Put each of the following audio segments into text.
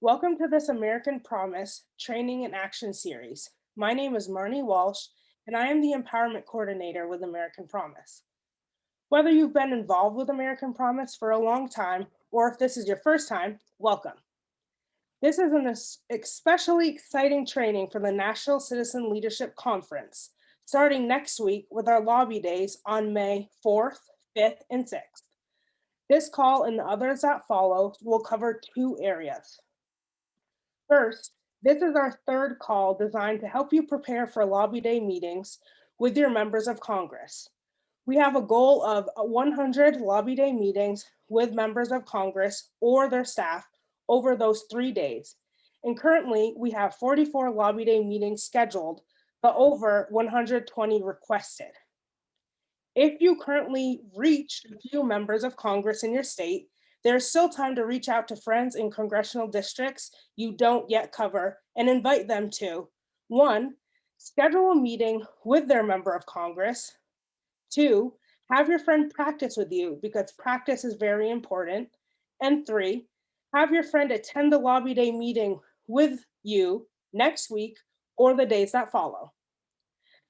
Welcome to this American Promise Training and Action Series. My name is Marnie Walsh, and I am the Empowerment Coordinator with American Promise. Whether you've been involved with American Promise for a long time, or if this is your first time, welcome. This is an especially exciting training for the National Citizen Leadership Conference, starting next week with our lobby days on May 4th, 5th, and 6th. This call and the others that follow will cover two areas. First, this is our third call designed to help you prepare for Lobby Day meetings with your members of Congress. We have a goal of 100 Lobby Day meetings with members of Congress or their staff over those 3 days. And currently, we have 44 Lobby Day meetings scheduled, but over 120 requested. If you currently reach a few members of Congress in your state, there's still time to reach out to friends in congressional districts you don't yet cover and invite them to: one, schedule a meeting with their member of Congress; two, have your friend practice with you because practice is very important; and three, have your friend attend the Lobby Day meeting with you next week or the days that follow.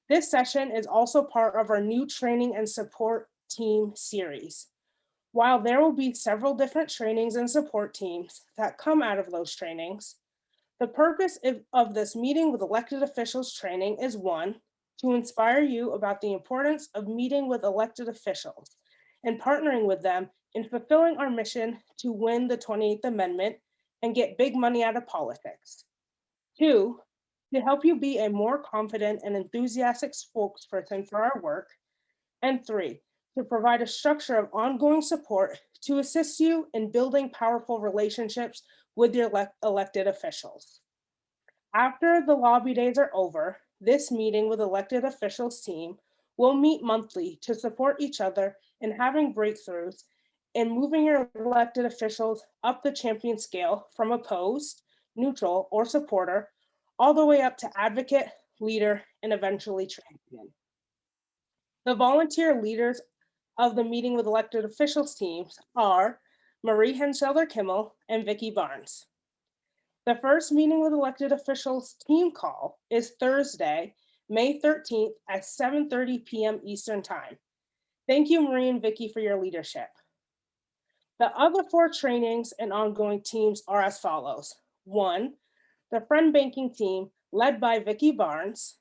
This session is also part of our new training and support team series. While there will be several different trainings and support teams that come out of those trainings, the purpose of this meeting with elected officials training is one, to inspire you about the importance of meeting with elected officials and partnering with them in fulfilling our mission to win the 28th Amendment and get big money out of politics. Two, to help you be a more confident and enthusiastic spokesperson for our work. And three, to provide a structure of ongoing support to assist you in building powerful relationships with your elected officials. After the lobby days are over, this meeting with elected officials team will meet monthly to support each other in having breakthroughs and moving your elected officials up the champion scale from opposed, neutral, or supporter, all the way up to advocate, leader, and eventually champion. The volunteer leaders of the meeting with elected officials teams are Marie Henscheller Kimmel and Vicki Barnes. The first meeting with elected officials team call is Thursday, May 13th at 7:30 p.m. Eastern Time. Thank you, Marie and Vicki, for your leadership. The other four trainings and ongoing teams are as follows. One, the Friend Banking team led by Vicki Barnes.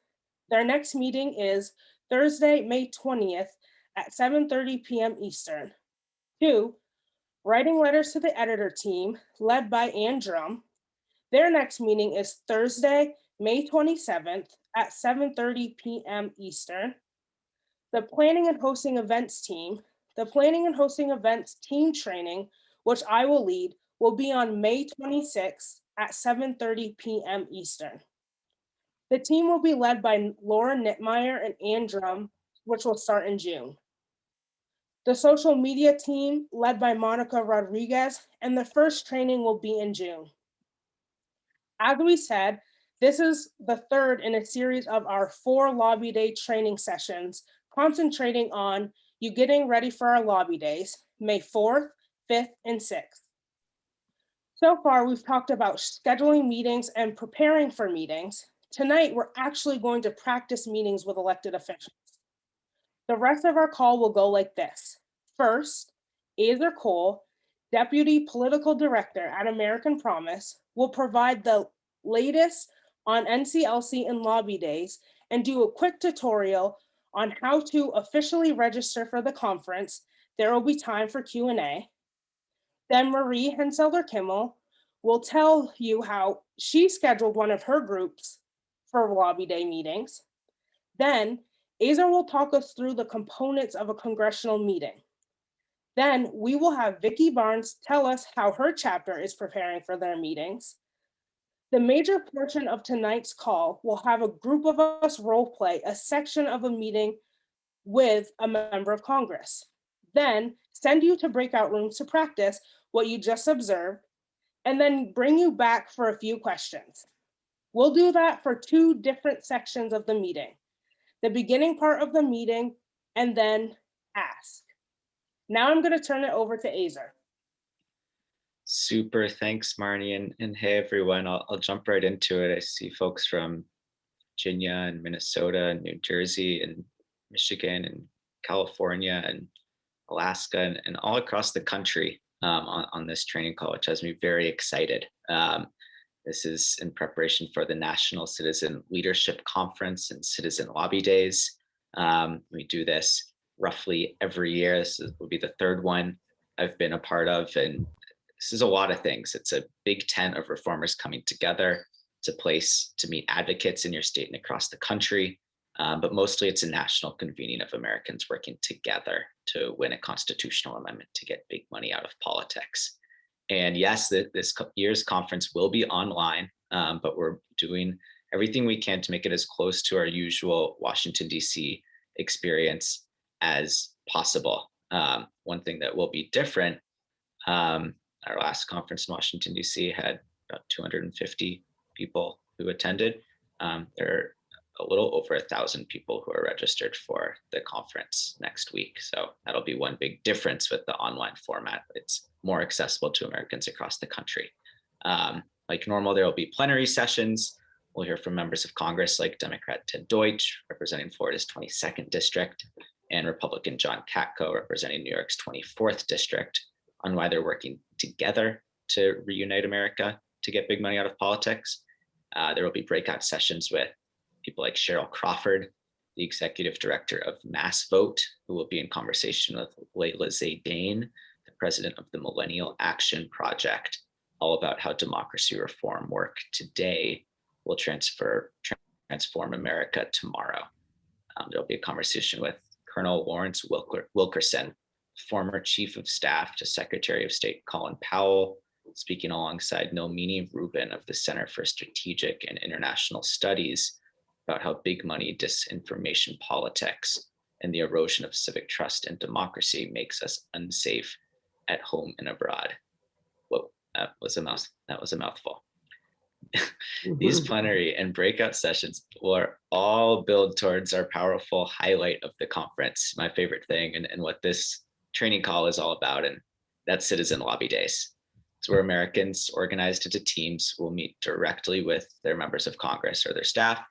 Their next meeting is Thursday, May 20th at 7:30 p.m. Eastern. Two, Writing Letters to the Editor team led by Ann Drum. Their next meeting is Thursday, May 27th at 7:30 p.m. Eastern. The Planning and Hosting Events team. The Planning and Hosting Events team training, which I will lead, will be on May 26th at 7:30 p.m. Eastern. The team will be led by Laura Nittmeyer and Ann Drum, which will start in June. The social media team led by Monica Rodriguez, and the first training will be in June. As we said, this is the third in a series of our 4 Lobby Day training sessions, concentrating on you getting ready for our Lobby Days, May 4th, 5th, and 6th. So far, we've talked about scheduling meetings and preparing for meetings. Tonight, we're actually going to practice meetings with elected officials. The rest of our call will go like this. First, Azer Cole, Deputy Political Director at American Promise, will provide the latest on NCLC and Lobby Days and do a quick tutorial on how to officially register for the conference. There will be time for Q&A. Then Marie Henseller Kimmel will tell you how she scheduled one of her groups for Lobby Day meetings. Then Azer will talk us through the components of a congressional meeting. Then we will have Vicki Barnes tell us how her chapter is preparing for their meetings. The major portion of tonight's call will have a group of us role play a section of a meeting with a member of Congress. Then send you to breakout rooms to practice what you just observed, and then bring you back for a few questions. We'll do that for 2 different sections of the meeting: the beginning part of the meeting, and then ask. Now I'm going to turn it over to Azer. Super. Thanks, Marnie. And hey, everyone. I'll jump right into it. I see folks from Virginia and Minnesota and New Jersey and Michigan and California and Alaska and all across the country on this training call, which has me very excited. This is in preparation for the National Citizen Leadership Conference and Citizen Lobby Days. We do this roughly every year. Will be the third one I've been a part of. And this is a lot of things. It's a big tent of reformers coming together. It's a place to meet advocates in your state and across the country. But mostly it's a national convening of Americans working together to win a constitutional amendment to get big money out of politics. And yes, this year's conference will be online, but we're doing everything we can to make it as close to our usual Washington, D.C. experience as possible. One thing that will be different, our last conference in Washington, D.C. had about 250 people who attended. There are a little over 1,000 people who are registered for the conference next week. So that'll be one big difference with the online format. It's more accessible to Americans across the country. Like normal, there will be plenary sessions. We'll hear from members of Congress like Democrat Ted Deutsch, representing Florida's 22nd district, and Republican John Katko, representing New York's 24th district, on why they're working together to reunite America to get big money out of politics. There will be breakout sessions with people like Cheryl Crawford, the executive director of Mass Vote, who will be in conversation with Layla Zaydain, the president of the Millennial Action Project, all about how democracy reform work today will transform America tomorrow. There'll be a conversation with Colonel Lawrence Wilkerson, former chief of staff to Secretary of State Colin Powell, speaking alongside Nilmini Rubin of the Center for Strategic and International Studies about how big money disinformation politics and the erosion of civic trust and democracy makes us unsafe at home and abroad. Whoa, that was a mouthful. These plenary and breakout sessions will all build towards our powerful highlight of the conference, my favorite thing, and what this training call is all about, and that's Citizen Lobby Days. It's where Americans organized into teams will meet directly with their members of Congress or their staff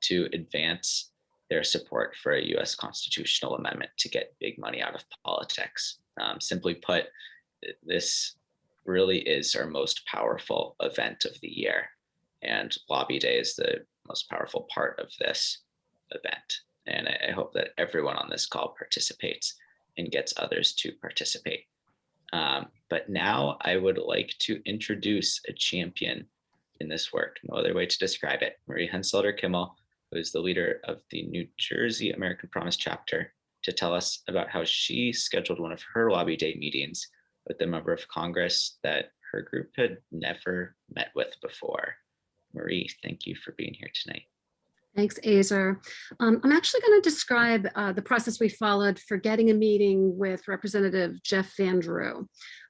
to advance their support for a US constitutional amendment to get big money out of politics. Simply put, this really is our most powerful event of the year. And Lobby Day is the most powerful part of this event. And I hope that everyone on this call participates and gets others to participate. But now I would like to introduce a champion in this work. No other way to describe it. Marie Henselder-Kimmel, who is the leader of the New Jersey American Promise chapter, to tell us about how she scheduled one of her Lobby Day meetings with a member of Congress that her group had never met with before. Marie, thank you for being here tonight. Thanks, Azer. I'm actually going to describe the process we followed for getting a meeting with Representative Jeff Van Drew.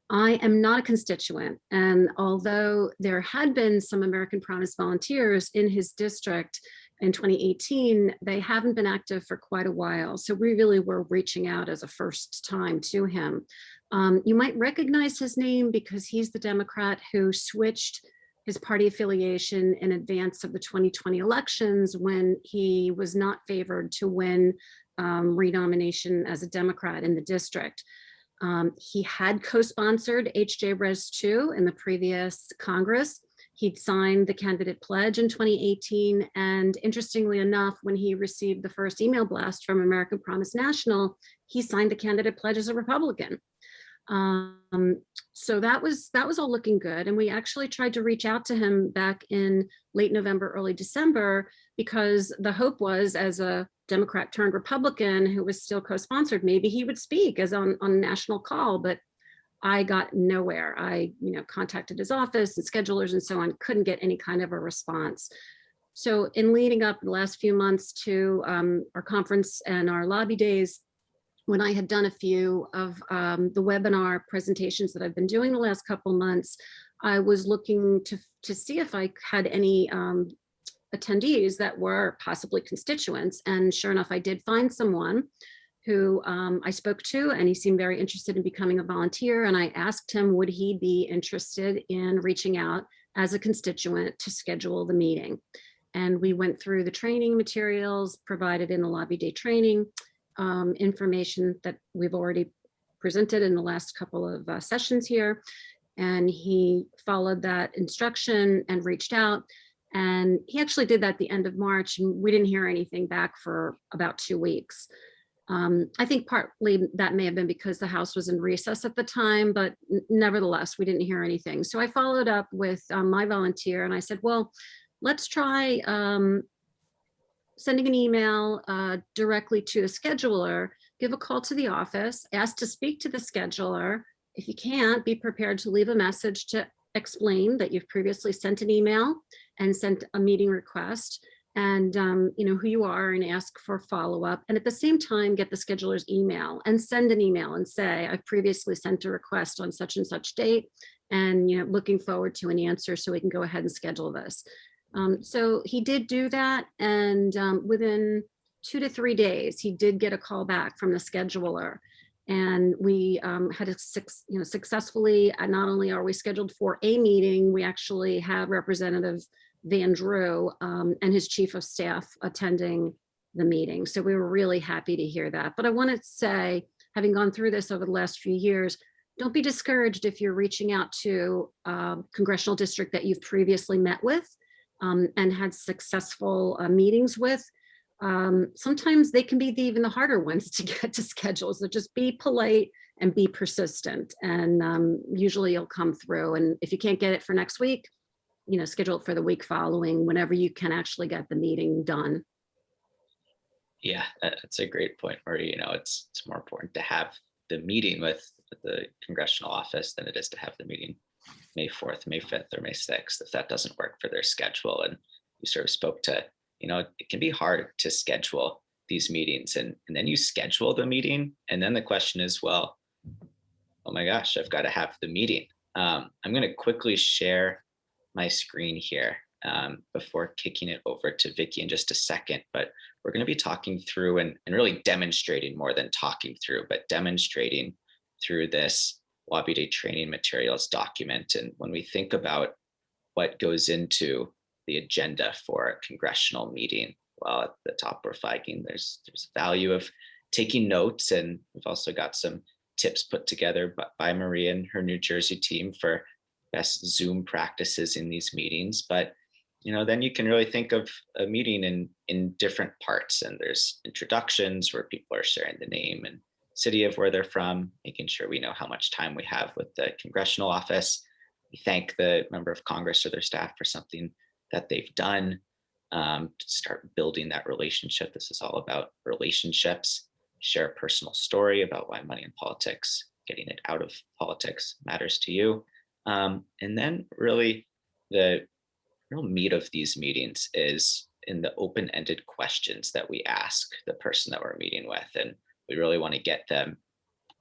I am not a constituent, and although there had been some American Promise volunteers in his district in 2018, they haven't been active for quite a while. So we really were reaching out as a first time to him. You might recognize his name because he's the Democrat who switched his party affiliation in advance of the 2020 elections when he was not favored to win renomination as a Democrat in the district. He had co-sponsored HJ Res 2 in the previous Congress. He'd signed the candidate pledge in 2018. And interestingly enough, when he received the first email blast from American Promise National, he signed the candidate pledge as a Republican. So that was all looking good. And we actually tried to reach out to him back in late November, early December, because the hope was, as a Democrat turned Republican who was still co-sponsored, maybe he would speak as on a national call, but I got nowhere. I contacted his office and schedulers and so on, couldn't get any kind of a response. So in leading up the last few months to our conference and our lobby days, when I had done a few of the webinar presentations that I've been doing the last couple months, I was looking to see if I had any attendees that were possibly constituents. And sure enough, I did find someone who I spoke to, and he seemed very interested in becoming a volunteer. And I asked him, would he be interested in reaching out as a constituent to schedule the meeting? And we went through the training materials provided in the lobby day training, information that we've already presented in the last couple of sessions here. And he followed that instruction and reached out. And he actually did that at the end of March, and we didn't hear anything back for about 2 weeks. I think partly that may have been because the House was in recess at the time, but nevertheless, we didn't hear anything. So I followed up with my volunteer and I said, well, let's try sending an email directly to the scheduler, give a call to the office, ask to speak to the scheduler. If you can't, be prepared to leave a message to explain that you've previously sent an email and sent a meeting request, and who you are, and ask for follow-up. And at the same time, get the scheduler's email and send an email and say, I've previously sent a request on such and such date, and looking forward to an answer so we can go ahead and schedule this. So he did do that, and within 2 to 3 days, he did get a call back from the scheduler. And we had a successfully, not only are we scheduled for a meeting, we actually have Representative Van Drew and his chief of staff attending the meeting. So we were really happy to hear that. But I want to say, having gone through this over the last few years, don't be discouraged if you're reaching out to a congressional district that you've previously met with and had successful meetings with. Sometimes they can be even the harder ones to get to schedule. So just be polite and be persistent, and usually you'll come through. And if you can't get it for next week, schedule it for the week following, whenever you can actually get the meeting done. Yeah, that's a great point, Marie. It's more important to have the meeting with the congressional office than it is to have the meeting May 4th, May 5th, or May 6th, if that doesn't work for their schedule. And you sort of spoke to, it can be hard to schedule these meetings, and then you schedule the meeting. And then the question is, well, oh my gosh, I've got to have the meeting. I'm going to quickly share my screen here before kicking it over to Vicki in just a second. But we're going to be talking through and really demonstrating, more than talking through, but demonstrating through this lobby day training materials document. And when we think about what goes into the agenda for a congressional meeting, well, at the top we're flagging there's value of taking notes, and we've also got some tips put together by Maria and her New Jersey team for best Zoom practices in these meetings. But then you can really think of a meeting in different parts, and there's introductions where people are sharing the name and city of where they're from, making sure we know how much time we have with the congressional office. We thank the member of Congress or their staff for something that they've done to start building that relationship. This is all about relationships. Share a personal story about why money in politics, getting it out of politics, matters to you. And then really the real meat of these meetings is in the open-ended questions that we ask the person that we're meeting with. And we really want to get them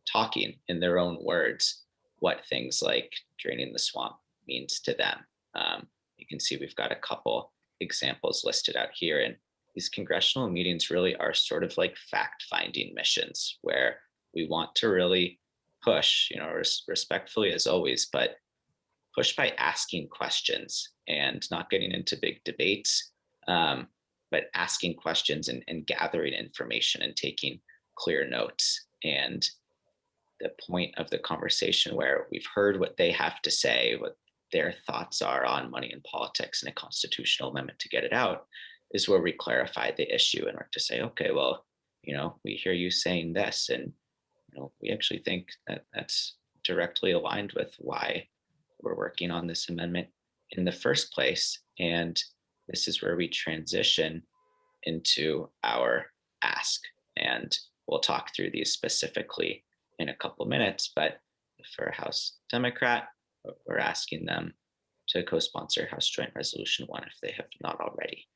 talking in their own words what things like draining the swamp means to them. You can see we've got a couple examples listed out here, and these congressional meetings really are sort of like fact-finding missions where we want to really push, respectfully as always, but push by asking questions and not getting into big debates, but asking questions and gathering information and taking clear notes. And the point of the conversation where we've heard what they have to say, what their thoughts are on money in politics and a constitutional amendment to get it out, is where we clarify the issue and work to say, okay, well, we hear you saying this, and we actually think that that's directly aligned with why we're working on this amendment in the first place. And this is where we transition into our ask. And we'll talk through these specifically in a couple minutes. But for a House Democrat, we're asking them to co-sponsor House Joint Resolution 1 if they have not already.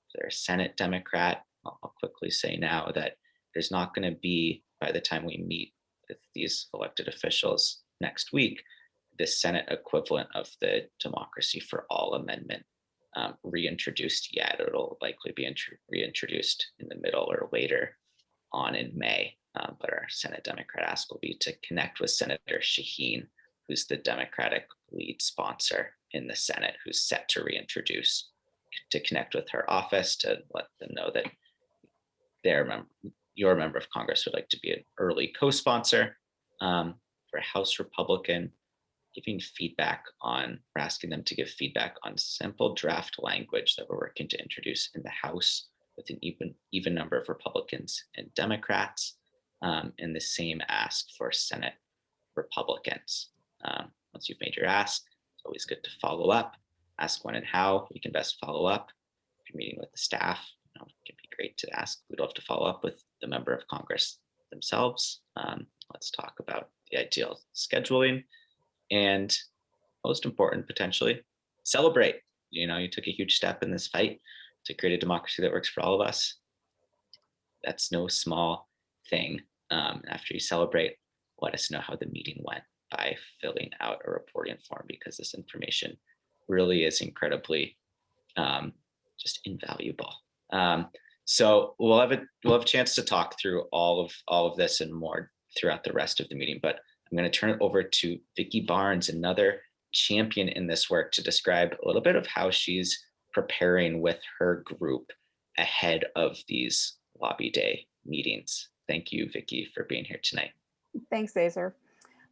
If they're a Senate Democrat, I'll quickly say now that there's not going to be, by the time we meet with these elected officials next week, the Senate equivalent of the Democracy for All Amendment reintroduced yet. It'll likely be reintroduced in the middle or later on in May. but our Senate Democrat ask will be to connect with Senator Shaheen, who's the Democratic lead sponsor in the Senate, who's set to reintroduce, to connect with her office to let them know that your member of Congress would like to be an early co-sponsor. For House Republican, we're asking them to give feedback on simple draft language that we're working to introduce in the House with an even number of Republicans and Democrats, and the same ask for Senate Republicans. Once you've made your ask, it's always good to follow up, ask when and how we can best follow up. If you're meeting with the staff, it can be great to ask. We'd love to follow up with the member of Congress themselves. Let's talk about the ideal scheduling, and most important, potentially, celebrate. You took a huge step in this fight to create a democracy that works for all of us. That's no small thing. After you celebrate, let us know how the meeting went by filling out a reporting form, because this information really is incredibly just invaluable. So we'll have a chance to talk through all of this and more throughout the rest of the meeting, but I'm going to turn it over to Vicki Barnes, another champion in this work, to describe a little bit of how she's preparing with her group ahead of these lobby day meetings. Thank you, Vicki, for being here tonight. Thanks, Azer.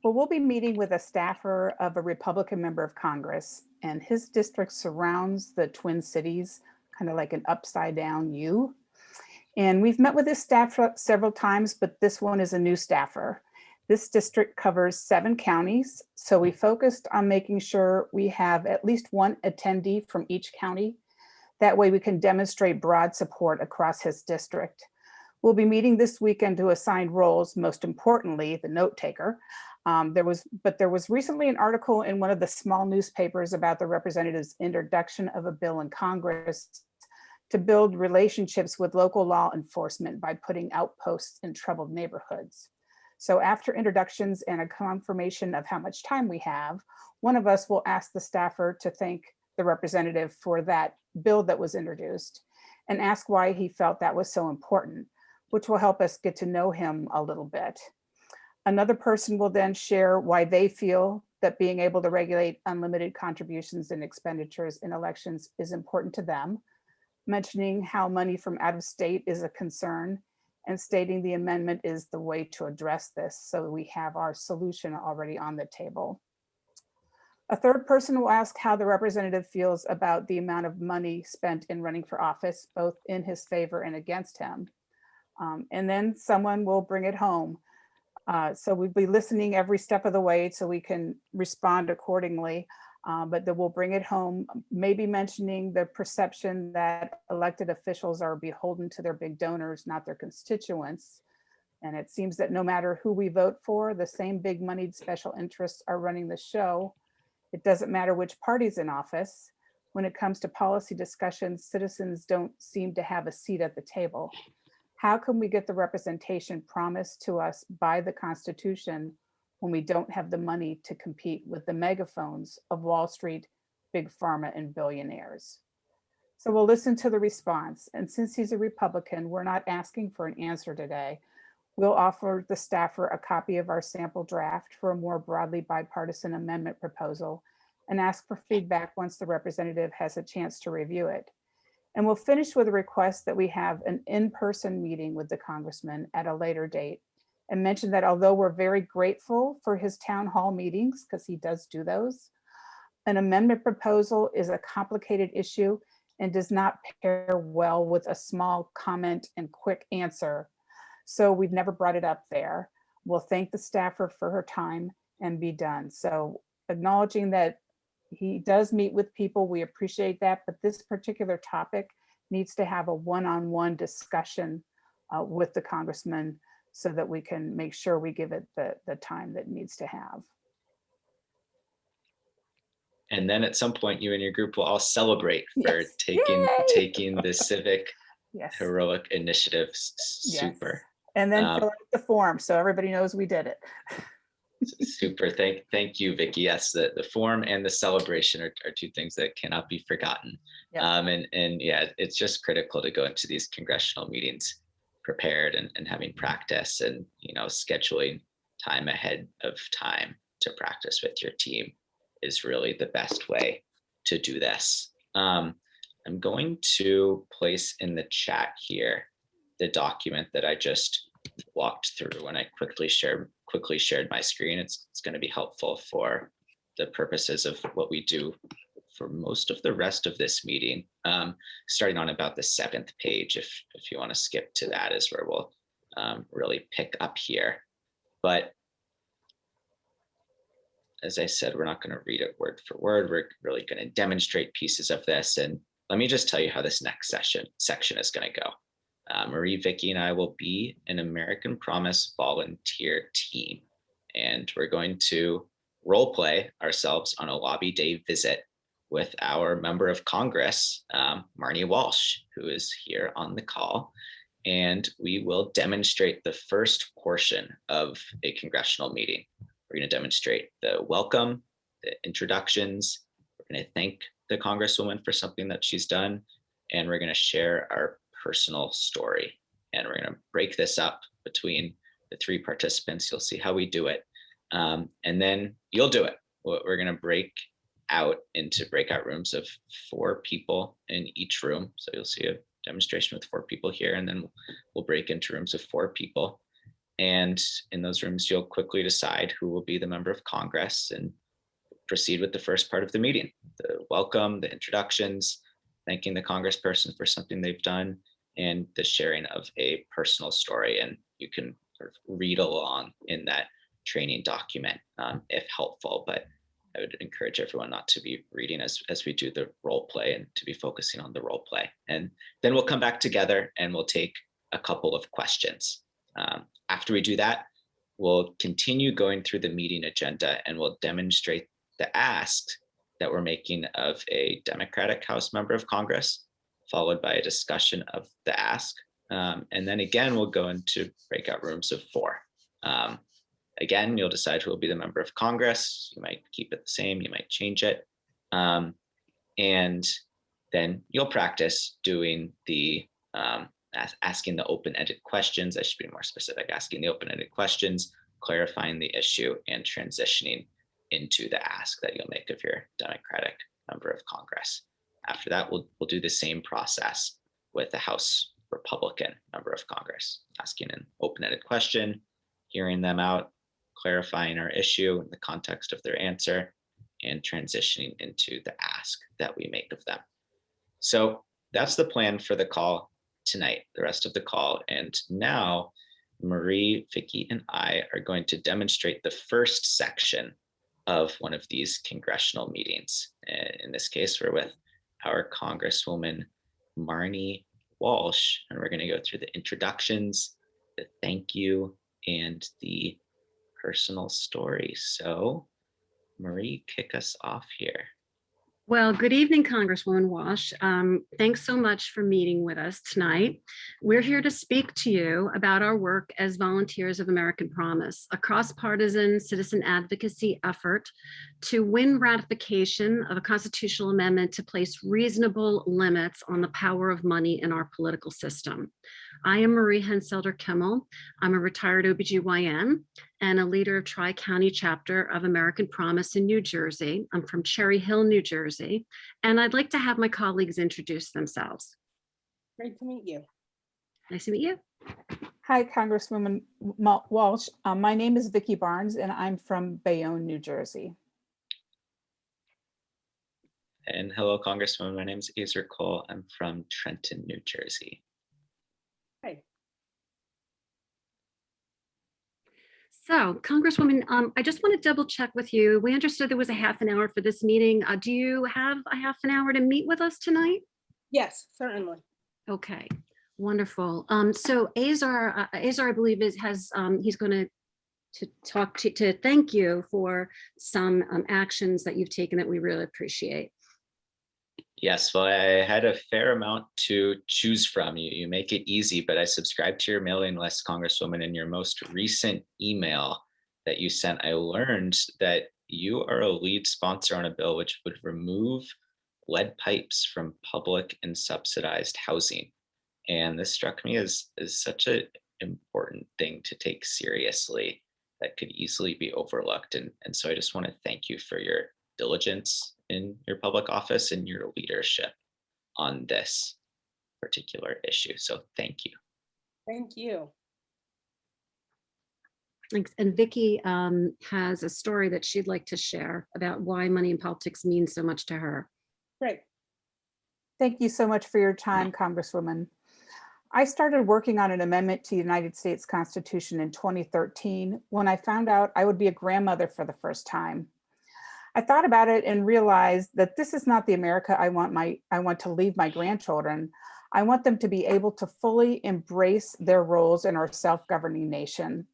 Well, we'll be meeting with a staffer of a Republican member of Congress, and his district surrounds the Twin Cities, kind of like an upside down U. And we've met with this staff several times, but this one is a new staffer. This district covers 7 counties, so we focused on making sure we have at least one attendee from each county. That way we can demonstrate broad support across his district. We'll be meeting this weekend to assign roles, most importantly, the note taker. There was recently an article in one of the small newspapers about the representative's introduction of a bill in Congress to build relationships with local law enforcement by putting outposts in troubled neighborhoods. So after introductions and a confirmation of how much time we have, one of us will ask the staffer to thank the representative for that bill that was introduced and ask why he felt that was so important, which will help us get to know him a little bit. Another person will then share why they feel that being able to regulate unlimited contributions and expenditures in elections is important to them, mentioning how money from out of state is a concern, and stating the amendment is the way to address this, so we have our solution already on the table. A third person will ask how the representative feels about the amount of money spent in running for office, both in his favor and against him. And then someone will bring it home. So we'll be listening every step of the way so we can respond accordingly. But then we'll bring it home, maybe mentioning the perception that elected officials are beholden to their big donors, not their constituents. And it seems that no matter who we vote for, the same big moneyed special interests are running the show. It doesn't matter which party's in office. When it comes to policy discussions, citizens don't seem to have a seat at the table. How can we get the representation promised to us by the Constitution when we don't have the money to compete with the megaphones of Wall Street, big pharma, and billionaires? So we'll listen to the response. And since he's a Republican, we're not asking for an answer today. We'll offer the staffer a copy of our sample draft for a more broadly bipartisan amendment proposal and ask for feedback once the representative has a chance to review it. And we'll finish with a request that we have an in-person meeting with the congressman at a later date, and mention that although we're very grateful for his town hall meetings, because he does do those, an amendment proposal is a complicated issue and does not pair well with a small comment and quick answer. So we've never brought it up there. We'll thank the staffer for her time and be done. So acknowledging that he does meet with people, we appreciate that, but this particular topic needs to have a one-on-one discussion with the congressman so that we can make sure we give it the time that it needs to have. And then at some point, you and your group will all celebrate for Yes. taking the civic Yes. heroic initiative. Super. Yes. And then fill out the form so everybody knows we did it. Super. Thank you, Vicki. Yes, the form and the celebration are 2 things that cannot be forgotten. Yep. And yeah, it's just critical to go into these congressional meetings prepared and having practice and, scheduling time ahead of time to practice with your team is really the best way to do this. I'm going to place in the chat here the document that I just walked through when I quickly shared my screen. It's going to be helpful for the purposes of what we do for most of the rest of this meeting. Starting on about the 7th page, if you want to skip to that, is where we'll really pick up here. But as I said, we're not going to read it word for word. We're really going to demonstrate pieces of this. And let me just tell you how this next section is going to go. Marie, Vicky, and I will be an American Promise volunteer team. And we're going to role play ourselves on a lobby day visit with our member of Congress, Marnie Walsh, who is here on the call. And we will demonstrate the first portion of a congressional meeting. We're going to demonstrate the welcome, the introductions. We're going to thank the Congresswoman for something that she's done. And we're going to share our personal story. And we're going to break this up between the 3 participants. You'll see how we do it. And then you'll do it. We're going to break out into breakout rooms of 4 people in each room. So you'll see a demonstration with 4 people here, and then we'll break into rooms of 4 people. And in those rooms, you'll quickly decide who will be the member of Congress and proceed with the first part of the meeting, the welcome, the introductions, thanking the congressperson for something they've done, and the sharing of a personal story. And you can sort of read along in that training document if helpful, but I would encourage everyone not to be reading as we do the role play and to be focusing on the role play. And then we'll come back together and we'll take a couple of questions. After we do that, we'll continue going through the meeting agenda and we'll demonstrate the ask that we're making of a Democratic House member of Congress, followed by a discussion of the ask. And then again, we'll go into breakout rooms of 4. Again, you'll decide who will be the member of Congress. You might keep it the same, you might change it. And then you'll practice doing the asking the open-ended questions. I should be more specific, asking the open-ended questions, clarifying the issue, and transitioning into the ask that you'll make of your Democratic member of Congress. After that, we'll do the same process with the House Republican member of Congress, asking an open-ended question, hearing them out, clarifying our issue in the context of their answer, and transitioning into the ask that we make of them. So that's the plan for the call tonight, the rest of the call. And now Marie, Vicky, and I are going to demonstrate the first section of one of these congressional meetings. In this case, we're with our Congresswoman, Marnie Walsh, and we're going to go through the introductions, the thank you, and the personal story. So Marie, kick us off here. Well, good evening, Congresswoman Walsh. Thanks so much for meeting with us tonight. We're here to speak to you about our work as volunteers of American Promise, a cross-partisan citizen advocacy effort to win ratification of a constitutional amendment to place reasonable limits on the power of money in our political system. I am Marie Henselder-Kimmel. I'm a retired OBGYN and a leader of Tri-County Chapter of American Promise in New Jersey. I'm from Cherry Hill, New Jersey, and I'd like to have my colleagues introduce themselves. Great to meet you. Nice to meet you. Hi, Congresswoman Walsh. My name is Vicki Barnes, and I'm from Bayonne, New Jersey. And hello, Congresswoman. My name is Azer Cole. I'm from Trenton, New Jersey. Hi. So, Congresswoman, I just want to double check with you. We understood there was a half an hour for this meeting. Do you have a half an hour to meet with us tonight? Yes, certainly. Okay, wonderful. So Azer, I believe he's going to talk to thank you for some actions that you've taken that we really appreciate. Yes, well, I had a fair amount to choose from. You make it easy, but I subscribed to your mailing list, Congresswoman. In your most recent email that you sent, I learned that you are a lead sponsor on a bill which would remove lead pipes from public and subsidized housing. And this struck me as such an important thing to take seriously that could easily be overlooked. And so I just want to thank you for your diligence in your public office and your leadership on this particular issue. So thank you. Thank you. Thanks. And Vicky has a story that she'd like to share about why money in politics means so much to her. Great. Thank you so much for your time, Congresswoman. I started working on an amendment to the United States Constitution in 2013 when I found out I would be a grandmother for the first time. I thought about it and realized that this is not the America I want to leave my grandchildren. I want them to be able to fully embrace their roles in our self-governing nation.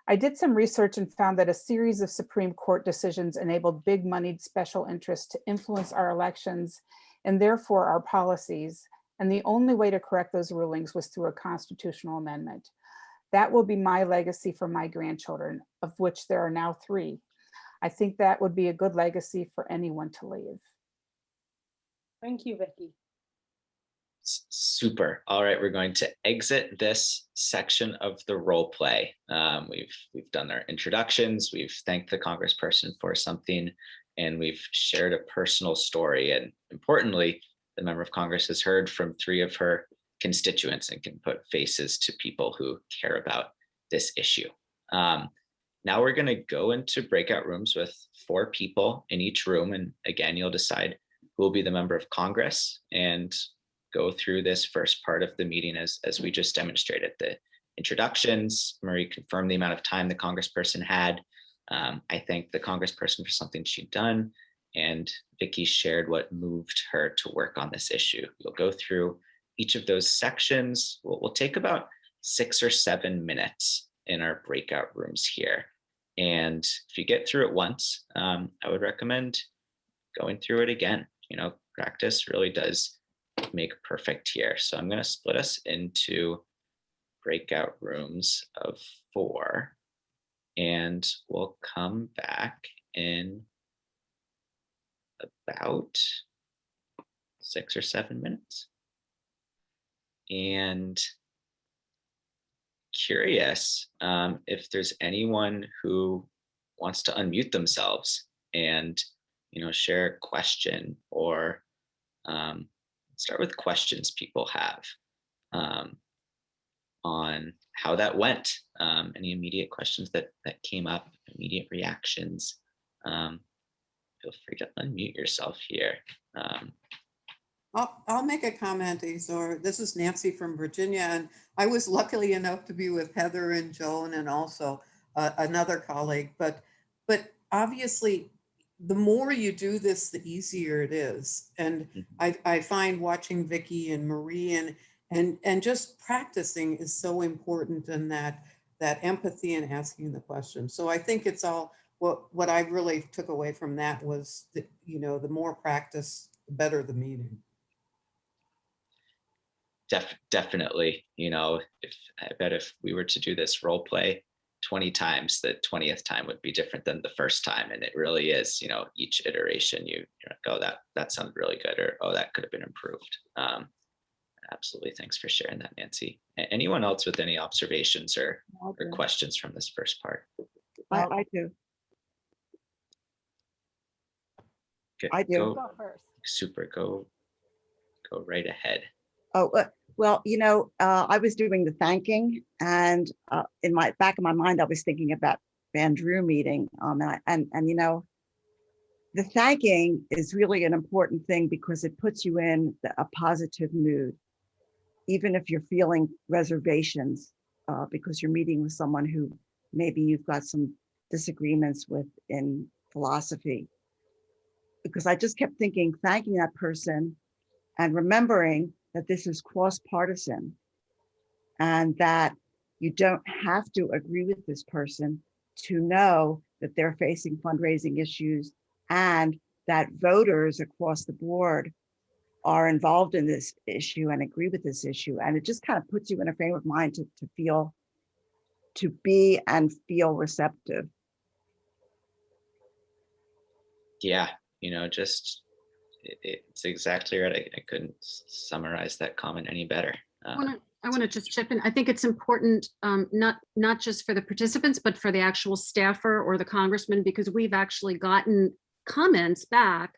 I did some research and found that a series of Supreme Court decisions enabled big moneyed special interests to influence our elections and therefore our policies. And the only way to correct those rulings was through a constitutional amendment. That will be my legacy for my grandchildren, of which there are now 3. I think that would be a good legacy for anyone to leave. Thank you, Vicky. Super. All right, we're going to exit this section of the role play. We've done our introductions. We've thanked the congressperson for something, and we've shared a personal story. And importantly, the member of Congress has heard from 3 of her constituents and can put faces to people who care about this issue. Now we're going to go into breakout rooms with 4 people in each room. And again, you'll decide who will be the member of Congress and go through this first part of the meeting as we just demonstrated. The introductions, Marie confirmed the amount of time the congressperson had. I thanked the congressperson for something she'd done, and Vicky shared what moved her to work on this issue. You'll go through each of those sections. We'll take about 6 or 7 minutes in our breakout rooms here. And if you get through it once, I would recommend going through it again. Practice really does make perfect here. So I'm going to split us into breakout rooms of 4, and we'll come back in about 6 or 7 minutes. And curious if there's anyone who wants to unmute themselves and share a question, or start with questions people have on how that went. Any immediate questions that came up, immediate reactions. Feel free to unmute yourself here. I'll make a comment, Azor. This is Nancy from Virginia, and I was lucky enough to be with Heather and Joan and also another colleague. But obviously, the more you do this, the easier it is. And I find watching Vicky and Marie and just practicing is so important, and that empathy and asking the question. So I think it's all what I really took away from that was that, the more practice, the better the meeting. Definitely, I bet if we were to do this role play 20 times, the 20th time would be different than the first time. And it really is, each iteration you're like, oh, that sounded really good, or oh, that could have been improved. Absolutely. Thanks for sharing that, Nancy. Anyone else with any observations or questions from this first part? I do. Good. I do. Go first. Super. Go right ahead. Oh, well, I was doing the thanking, and in my back of my mind, I was thinking about Van Drew meeting. And the thanking is really an important thing because it puts you in a positive mood, even if you're feeling reservations, because you're meeting with someone who maybe you've got some disagreements with in philosophy. Because I just kept thinking, thanking that person and remembering that this is cross-partisan and that you don't have to agree with this person to know that they're facing fundraising issues and that voters across the board are involved in this issue and agree with this issue. And it just kind of puts you in a frame of mind to be and feel receptive. Yeah, it's exactly right. I couldn't summarize that comment any better. I want to just chip in. I think it's important, not just for the participants, but for the actual staffer or the congressman, because we've actually gotten comments back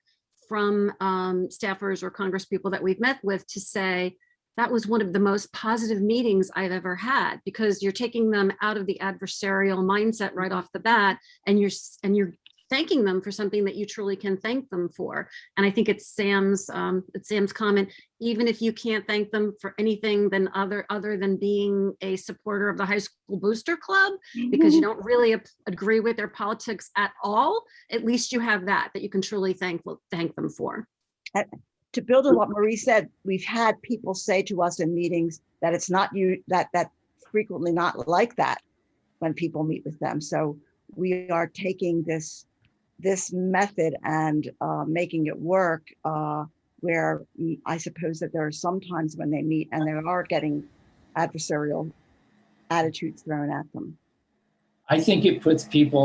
from staffers or congresspeople that we've met with to say that was one of the most positive meetings I've ever had, because you're taking them out of the adversarial mindset right off the bat, and you're thanking them for something that you truly can thank them for. And I think it's Sam's comment, even if you can't thank them for anything than other than being a supporter of the high school booster club, because you don't really agree with their politics at all, at least you have that you can truly thank them for. To build on what Marie said, we've had people say to us in meetings that it's not that frequently not like that when people meet with them. So we are taking this method and making it work, where I suppose that there are some times when they meet and they are getting adversarial attitudes thrown at them. I think it puts the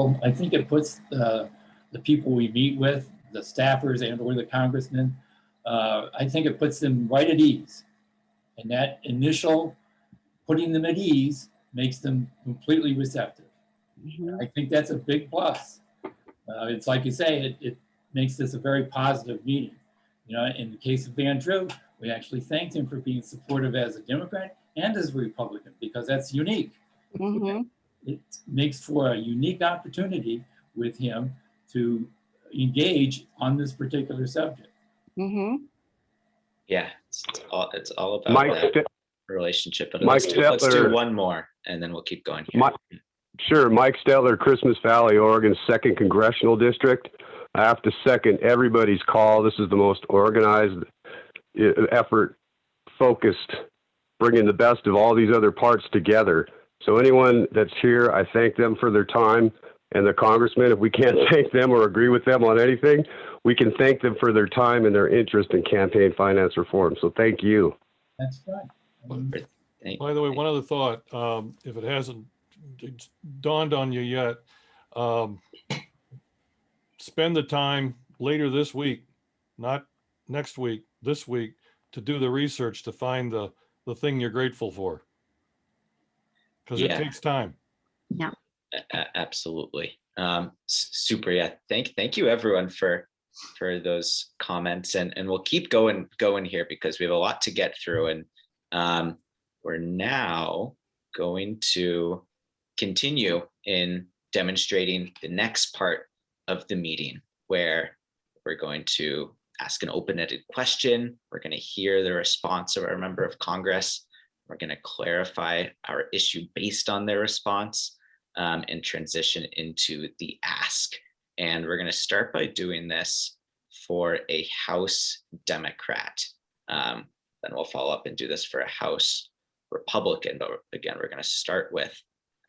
people we meet with, the staffers and or the congressmen, I think it puts them right at ease. And that initial putting them at ease makes them completely receptive. I think that's a big plus. It's like you say, it makes this a very positive meeting. You know, in the case of Van Drew, we actually thanked him for being supportive as a Democrat and as a Republican, because that's unique. It makes for a unique opportunity with him to engage on this particular subject. Yeah, it's all about that relationship. But let's do one more, and then we'll keep going here. Sure. Mike Stetler, Christmas Valley, Oregon, 2nd Congressional District. I have to second everybody's call. This is the most organized effort, focused, bringing the best of all these other parts together. So anyone that's here, I thank them for their time. And the congressmen, if we can't thank them or agree with them on anything, we can thank them for their time and their interest in campaign finance reform. So thank you. That's right. By the way, one other thought, if it hasn't dawned on you yet, spend the time later this week, not next week, this week, to do the research to find the thing you're grateful for. Because it takes time. Yeah. Absolutely. Super. Yeah. Thank you everyone for those comments, and we'll keep going here because we have a lot to get through, and we're now going to continue in demonstrating the next part of the meeting, where we're going to ask an open-ended question. We're going to hear the response of our member of Congress. We're going to clarify our issue based on their response, and transition into the ask. And we're going to start by doing this for a House Democrat. Then we'll follow up and do this for a House Republican. But again, we're going to start with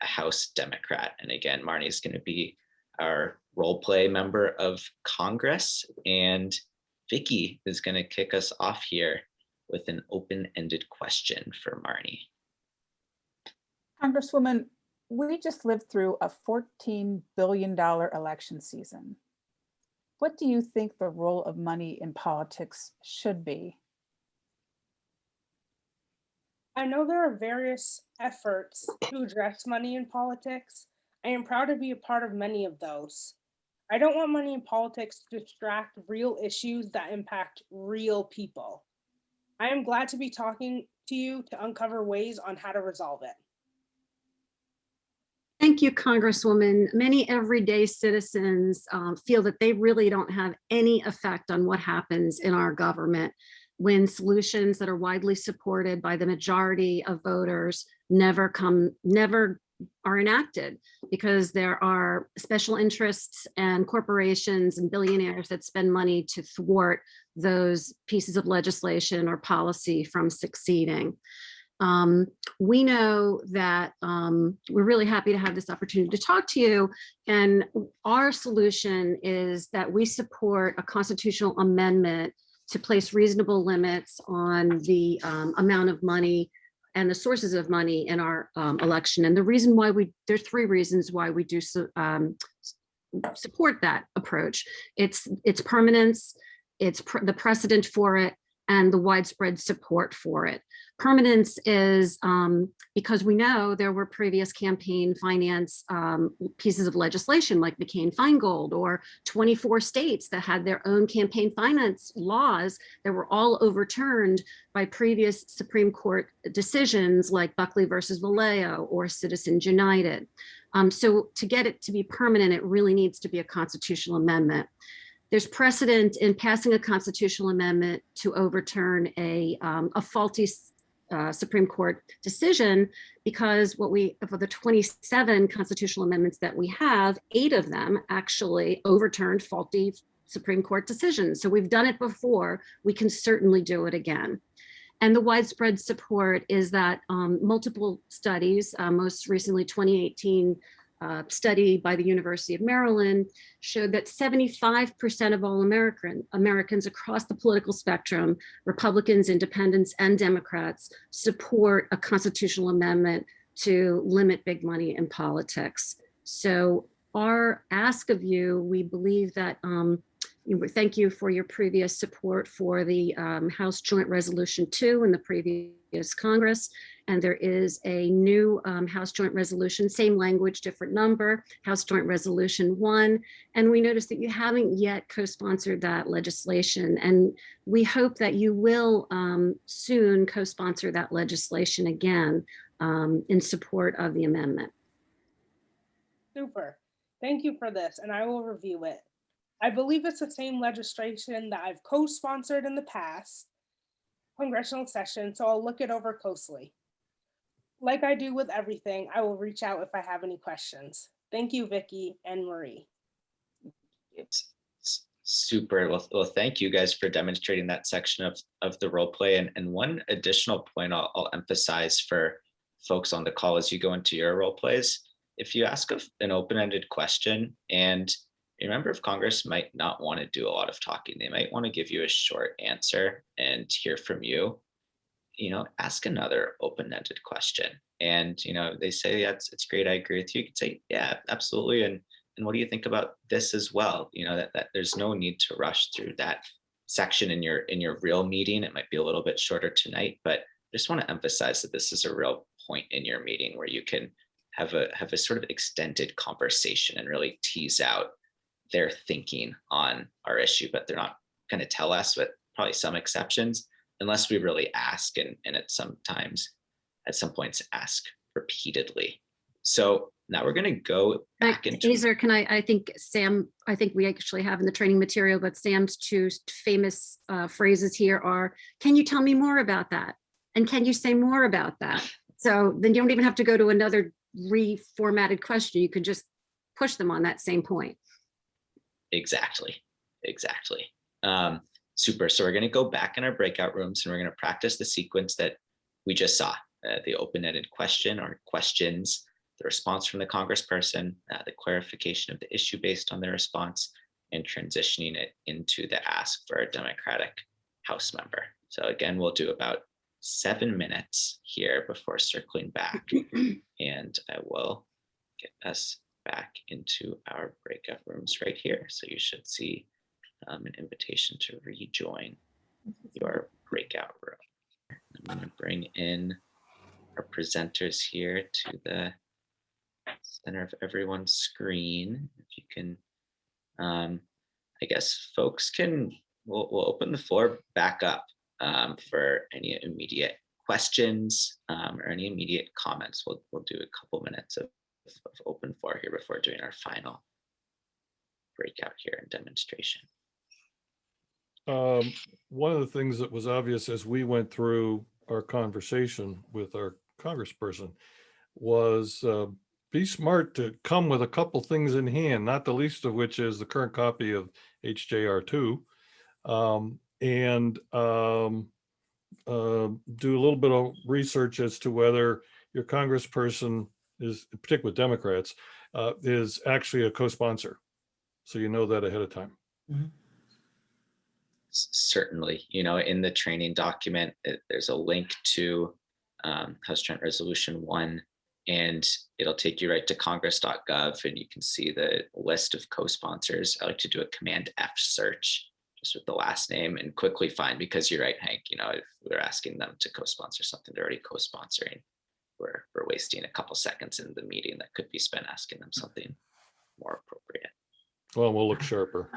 a House Democrat. And again, Marnie is going to be our role play member of Congress. And Vicky is going to kick us off here with an open-ended question for Marnie. Congresswoman, we just lived through a $14 billion election season. What do you think the role of money in politics should be? I know there are various efforts to address money in politics. I am proud to be a part of many of those. I don't want money in politics to distract real issues that impact real people. I am glad to be talking to you to uncover ways on how to resolve it. Thank you, Congresswoman. Many everyday citizens feel that they really don't have any effect on what happens in our government when solutions that are widely supported by the majority of voters never are enacted, because there are special interests and corporations and billionaires that spend money to thwart those pieces of legislation or policy from succeeding. We know that we're really happy to have this opportunity to talk to you. And our solution is that we support a constitutional amendment to place reasonable limits on the amount of money and the sources of money in our election. And the reason why there's three reasons why we do support that approach. It's permanence, it's the precedent for it, and the widespread support for it. Permanence is because we know there were previous campaign finance pieces of legislation like McCain-Feingold, or 24 states that had their own campaign finance laws that were all overturned by previous Supreme Court decisions like Buckley versus Vallejo or Citizens United. So to get it to be permanent, it really needs to be a constitutional amendment. There's precedent in passing a constitutional amendment to overturn a faulty Supreme Court decision, because for the 27 constitutional amendments that we have, 8 of them actually overturned faulty Supreme Court decisions. So we've done it before, we can certainly do it again. And the widespread support is that multiple studies, most recently 2018 study by the University of Maryland, showed that 75% of all Americans across the political spectrum, Republicans, independents, and Democrats, support a constitutional amendment to limit big money in politics. So our ask of you, we believe that thank you for your previous support for the House Joint Resolution 2 in the previous Congress. And there is a new House Joint Resolution, same language, different number, House Joint Resolution 1. And we noticed that you haven't yet co-sponsored that legislation. And we hope that you will soon co-sponsor that legislation again in support of the amendment. Super. Thank you for this, and I will review it. I believe it's the same legislation that I've co-sponsored in the past congressional session, so I'll look it over closely. Like I do with everything, I will reach out if I have any questions. Thank you, Vicki and Marie. It's super. Well, thank you guys for demonstrating that section of the role play. And one additional point I'll emphasize for folks on the call as you go into your role plays, if you ask an open-ended question and a member of Congress might not want to do a lot of talking, they might want to give you a short answer and hear from you, ask another open-ended question. And, they say, yeah, it's great, I agree with you. You could say, yeah, absolutely. And what do you think about this as well? That there's no need to rush through that section in your real meeting. It might be a little bit shorter tonight, but I just want to emphasize that this is a real point in your meeting where you can have a sort of extended conversation and really tease out their thinking on our issue, but they're not going to tell us, with probably some exceptions, unless we really ask, and at some points ask repeatedly. So now we're going to go back into Azer, I think Sam, I think we actually have in the training material, but Sam's 2 famous phrases here are, can you tell me more about that? And can you say more about that? So then you don't even have to go to another reformatted question. You could just push them on that same point. Exactly. Super. So we're going to go back in our breakout rooms and we're going to practice the sequence that we just saw, the open-ended question or questions, the response from the congressperson, the clarification of the issue based on their response, and transitioning it into the ask for a Democratic House member. So again, we'll do about 7 minutes here before circling back, and I will get us back into our breakout rooms right here. So you should see an invitation to rejoin your breakout room. I'm going to bring in our presenters here to the center of everyone's screen. If you can, I guess folks we'll open the floor back up for any immediate questions or any immediate comments. We'll do a couple minutes of open floor here before doing our final breakout here and demonstration. One of the things that was obvious as we went through our conversation with our congressperson was be smart to come with a couple things in hand, not the least of which is the current copy of HJR2, and do a little bit of research as to whether your congressperson is, particularly with Democrats, is actually a co-sponsor. So you know that ahead of time. Mm-hmm. Certainly, in the training document, there's a link to House Joint Resolution 1, and it'll take you right to congress.gov, and you can see the list of co-sponsors. I like to do a Command F search just with the last name and quickly find, because you're right, Hank, if we're asking them to co-sponsor something they're already co-sponsoring, we're wasting a couple seconds in the meeting that could be spent asking them something more appropriate. Well, we'll look sharper.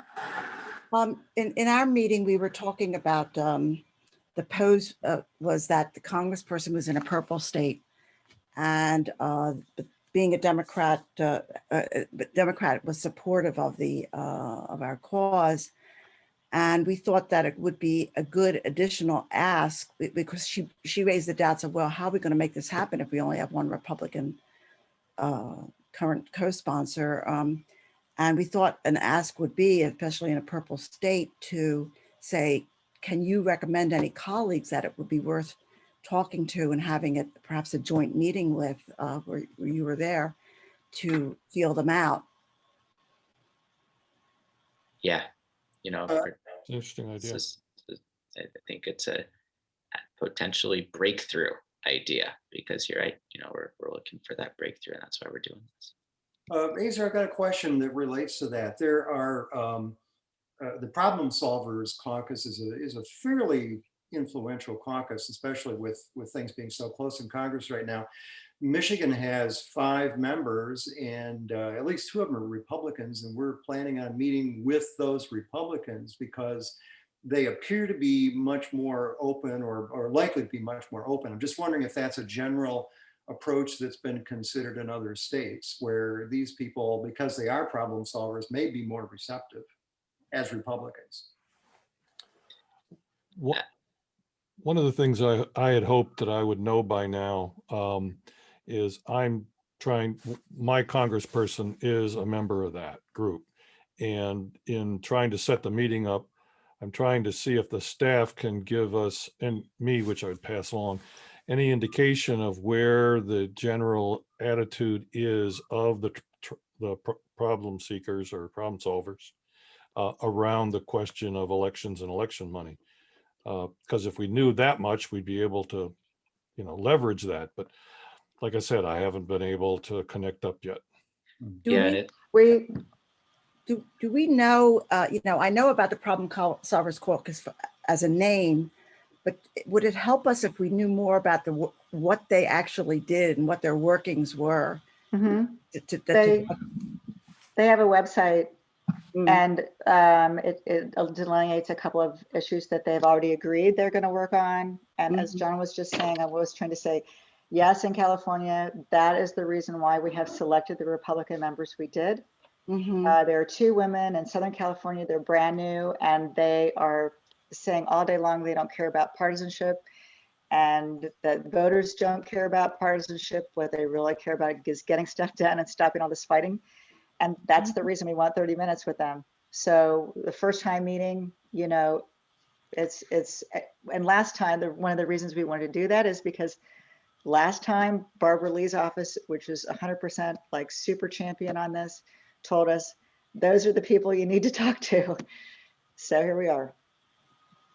In our meeting, we were talking about the pose was that the congressperson was in a purple state, and being a Democrat, Democrat was supportive of of our cause, and we thought that it would be a good additional ask, because she raised the doubts of, well, how are we going to make this happen if we only have one Republican current co-sponsor? And we thought an ask would be, especially in a purple state, to say, can you recommend any colleagues that it would be worth talking to and having it perhaps a joint meeting with, where you were there, to feel them out? Yeah, Interesting idea. I think it's a potentially breakthrough idea, because you're right, we're looking for that breakthrough, and that's why we're doing this. Azar, I've got a question that relates to that. There are the Problem Solvers Caucus is a fairly influential caucus, especially with things being so close in Congress right now. Michigan has 5 members, and at least 2 of them are Republicans, and we're planning on meeting with those Republicans because they appear to be much more open, or likely to be much more open. I'm just wondering if that's a general approach that's been considered in other states, where these people, because they are problem solvers, may be more receptive as Republicans. One of the things I had hoped that I would know by now is my congressperson is a member of that group. And in trying to set the meeting up, I'm trying to see if the staff can give us, and me, which I would pass along, any indication of where the general attitude is of the problem seekers or problem solvers around the question of elections and election money. Because if we knew that much, we'd be able to, leverage that. But like I said, I haven't been able to connect up yet. Do we know, I know about the Problem Solvers Caucus as a name, but would it help us if we knew more about what they actually did and what their workings were? Mm-hmm. They have a website, and it delineates a couple of issues that they've already agreed they're going to work on. And as John was just saying, I was trying to say, yes, in California, that is the reason why we have selected the Republican members we did. There are 2 women in Southern California. They're brand new, and they are saying all day long they don't care about partisanship, and that voters don't care about partisanship. What they really care about is getting stuff done and stopping all this fighting. And that's the reason we want 30 minutes with them. So the first time meeting, and last time, one of the reasons we wanted to do that is because last time Barbara Lee's office, which is 100% like super champion on this, told us those are the people you need to talk to. So here we are.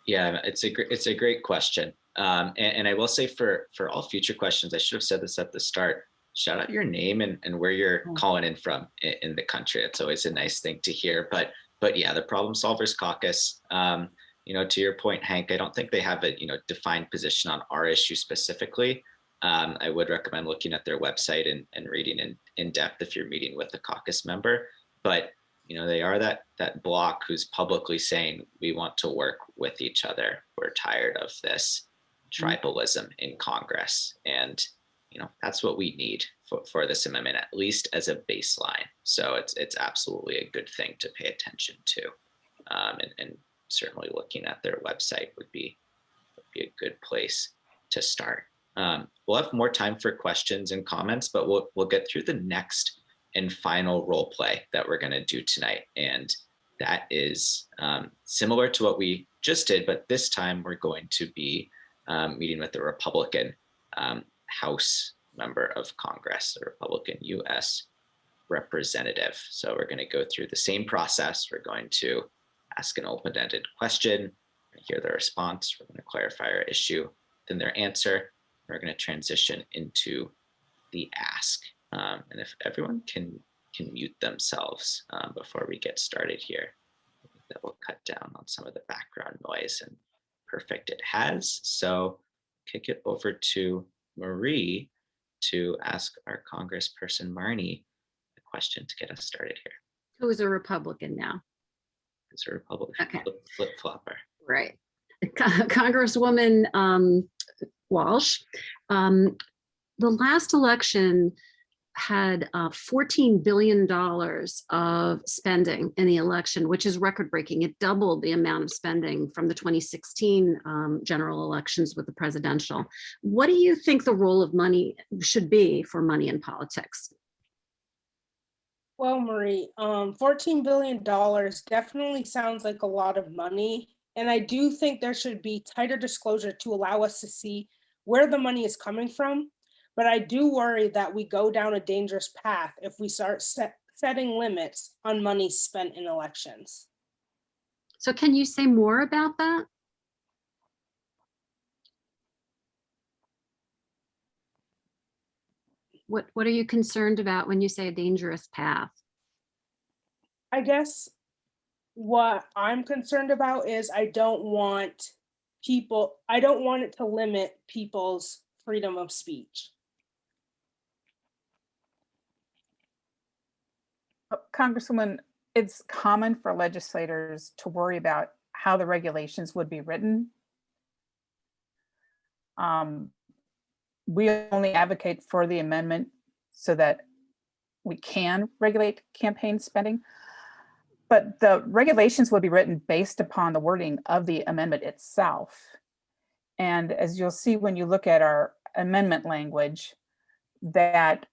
Yeah, it's a great question. And I will say for all future questions, I should have said this at the start, shout out your name and where you're calling in from in the country. It's always a nice thing to hear. But yeah, the Problem Solvers Caucus, to your point, Hank, I don't think they have a defined position on our issue specifically. I would recommend looking at their website and reading in depth if you're meeting with a caucus member. But they are that bloc who's publicly saying we want to work with each other. We're tired of this tribalism in Congress, and that's what we need for this amendment, at least as a baseline. So it's absolutely a good thing to pay attention to, and certainly looking at their website would be a good place to start. We'll have more time for questions and comments, but we'll get through the next and final role play that we're going to do tonight, and that is similar to what we just did, but this time we're going to be meeting with a Republican House member of Congress, a Republican U.S. representative. So we're going to go through the same process. We're going to ask an open-ended question, hear their response, we're going to clarify our issue, then their answer. We're going to transition into the ask. And if everyone can mute themselves before we get started here, that will cut down on some of the background noise, and perfect it has. So kick it over to Marie to ask our Congressperson Marnie a question to get us started here. Who is a Republican now? It's a Republican Okay. flip-flopper. Right. Congresswoman Walsh, the last election had $14 billion of spending in the election, which is record breaking. It doubled the amount of spending from the 2016 general elections with the presidential. What do you think the role of money should be for money in politics? Well, Marie, $14 billion definitely sounds like a lot of money. And I do think there should be tighter disclosure to allow us to see where the money is coming from. But I do worry that we go down a dangerous path if we start setting limits on money spent in elections. So can you say more about that? What are you concerned about when you say a dangerous path? I guess what I'm concerned about is I don't want it to limit people's freedom of speech. Congresswoman, it's common for legislators to worry about how the regulations would be written. We only advocate for the amendment so that we can regulate campaign spending. But the regulations would be written based upon the wording of the amendment itself. And as you'll see when you look at our amendment language, that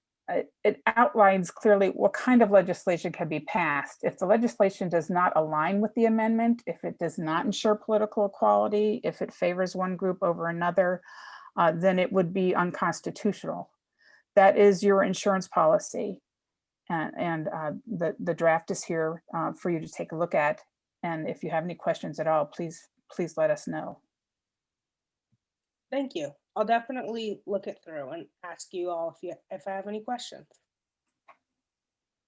it outlines clearly what kind of legislation can be passed. If the legislation does not align with the amendment, if it does not ensure political equality, if it favors one group over another, then it would be unconstitutional. That is your insurance policy. And the draft is here for you to take a look at. And if you have any questions at all, please let us know. Thank you. I'll definitely look it through and ask you all if I have any questions.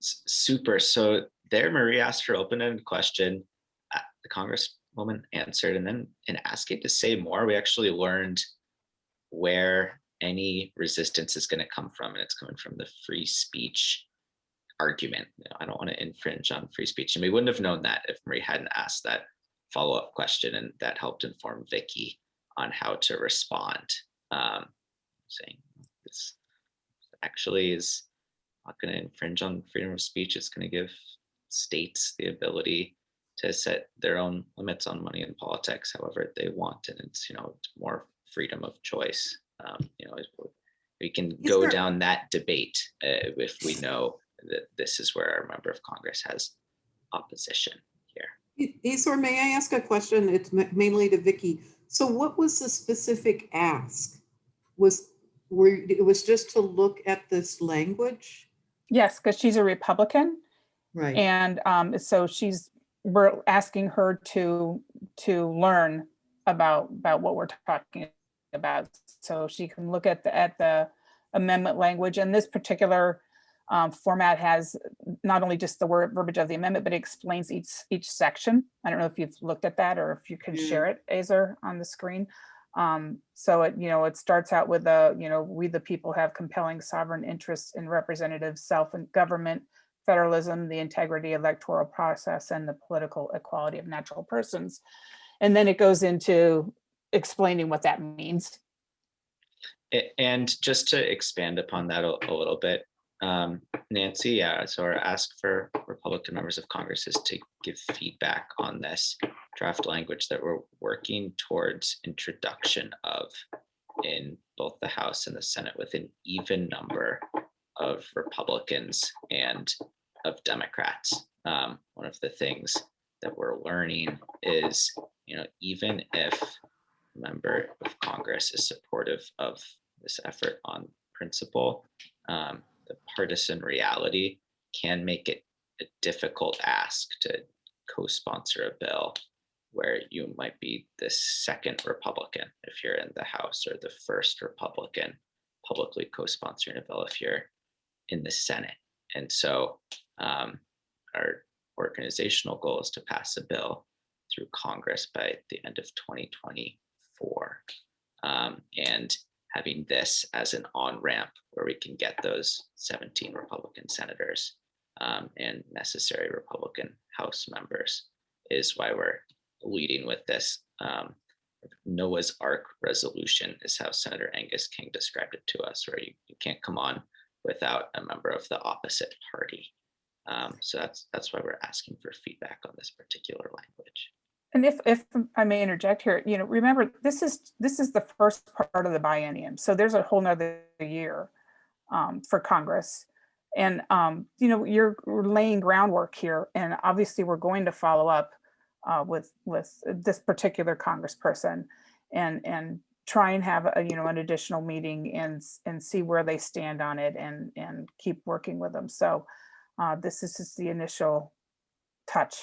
Super. So there, Marie asked her open-ended question. The Congresswoman answered, and then in asking to say more, we actually learned where any resistance is going to come from, and it's coming from the free speech argument. I don't want to infringe on free speech, and we wouldn't have known that if Marie hadn't asked that follow-up question, and that helped inform Vicky on how to respond, saying this actually is not going to infringe on freedom of speech. It's going to give states the ability to set their own limits on money in politics however they want, and it's it's more freedom of choice. We can go down that debate if we know that this is where our member of Congress has opposition here. Azor, may I ask a question? It's mainly to Vicky. So what was the specific ask? It was just to look at this language? Yes, because she's a Republican. Right. And so we're asking her to learn about what we're talking about, so she can look at the amendment language. And this particular format has not only just the verbiage of the amendment, but it explains each section. I don't know if you've looked at that or if you can share it, Azor, on the screen. So it starts out with we the people have compelling sovereign interests in representative self-government, federalism, the integrity electoral process, and the political equality of natural persons. And then it goes into explaining what that means. And just to expand upon that a little bit, Nancy, so I asked for Republican members of Congress to give feedback on this draft language that we're working towards introduction of in both the House and the Senate with an even number of Republicans and of Democrats. One of the things that we're learning is, even if a member of Congress is supportive of this effort on principle, the partisan reality can make it a difficult ask to co-sponsor a bill where you might be the second Republican if you're in the House, or the first Republican publicly co-sponsoring a bill if you're in the Senate. And so our organizational goal is to pass a bill through Congress by the end of 2024. And having this as an on-ramp where we can get those 17 Republican senators and necessary Republican House members is why we're leading with this. Noah's Ark resolution is how Senator Angus King described it to us, where you can't come on without a member of the opposite party. So that's why we're asking for feedback on this particular language. And if I may interject here, remember, this is the first part of the biennium. So there's a whole nother year for Congress. And, you're laying groundwork here. And obviously we're going to follow up with this particular congressperson and try and have an additional meeting and see where they stand on it and keep working with them. So this is just the initial touch.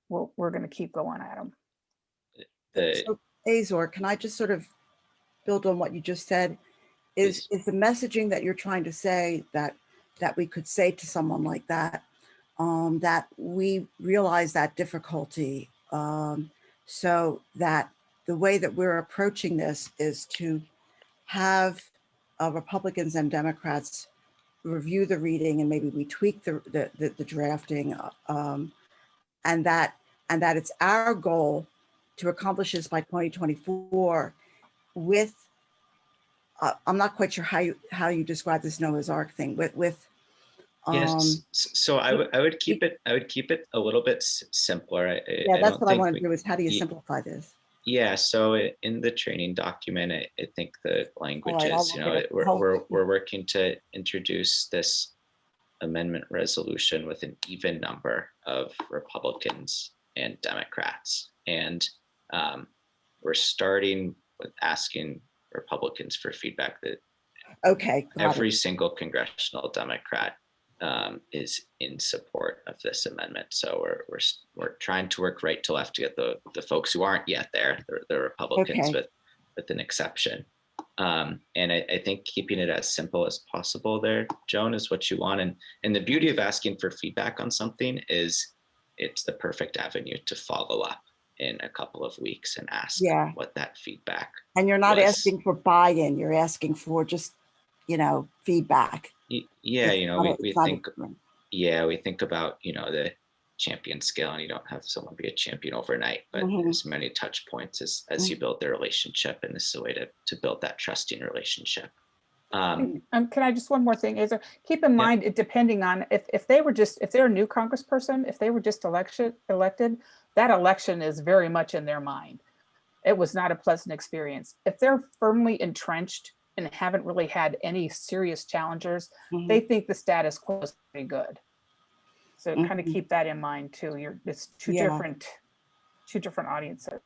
We're going to keep going at them. So, Azor, can I just sort of build on what you just said? Is the messaging that you're trying to say that we could say to someone like that, that we realize that difficulty, so that the way that we're approaching this is to have Republicans and Democrats review the reading, and maybe we tweak the drafting, and that it's our goal to accomplish this by 2024 with, I'm not quite sure how you describe this Noah's Ark thing, with yes. So I would keep it a little bit simpler. Yeah, that's what I want to do, is how do you simplify this? Yeah, so in the training document, I think the language is, we're working to introduce this amendment resolution with an even number of Republicans and Democrats. And we're starting with asking Republicans for feedback that every single congressional Democrat is in support of this amendment. So we're trying to work right to left to get the folks who aren't yet there, the Republicans, with an exception. And I think keeping it as simple as possible there, Joan, is what you want. And the beauty of asking for feedback on something is it's the perfect avenue to follow up in a couple of weeks and ask what that feedback. And you're not asking for buy-in, you're asking for just, feedback. Yeah, we think about, the champion scale, and you don't have someone be a champion overnight, but as many touch points as you build their relationship, and this is a way to build that trusting relationship. Can I just one more thing, Azor? Keep in mind, it depending on if they're a new congressperson, if they were just elected, that election is very much in their mind. It was not a pleasant experience. If they're firmly entrenched and haven't really had any serious challengers, they think the status quo is pretty good. So kind of keep that in mind too. It's two different audiences.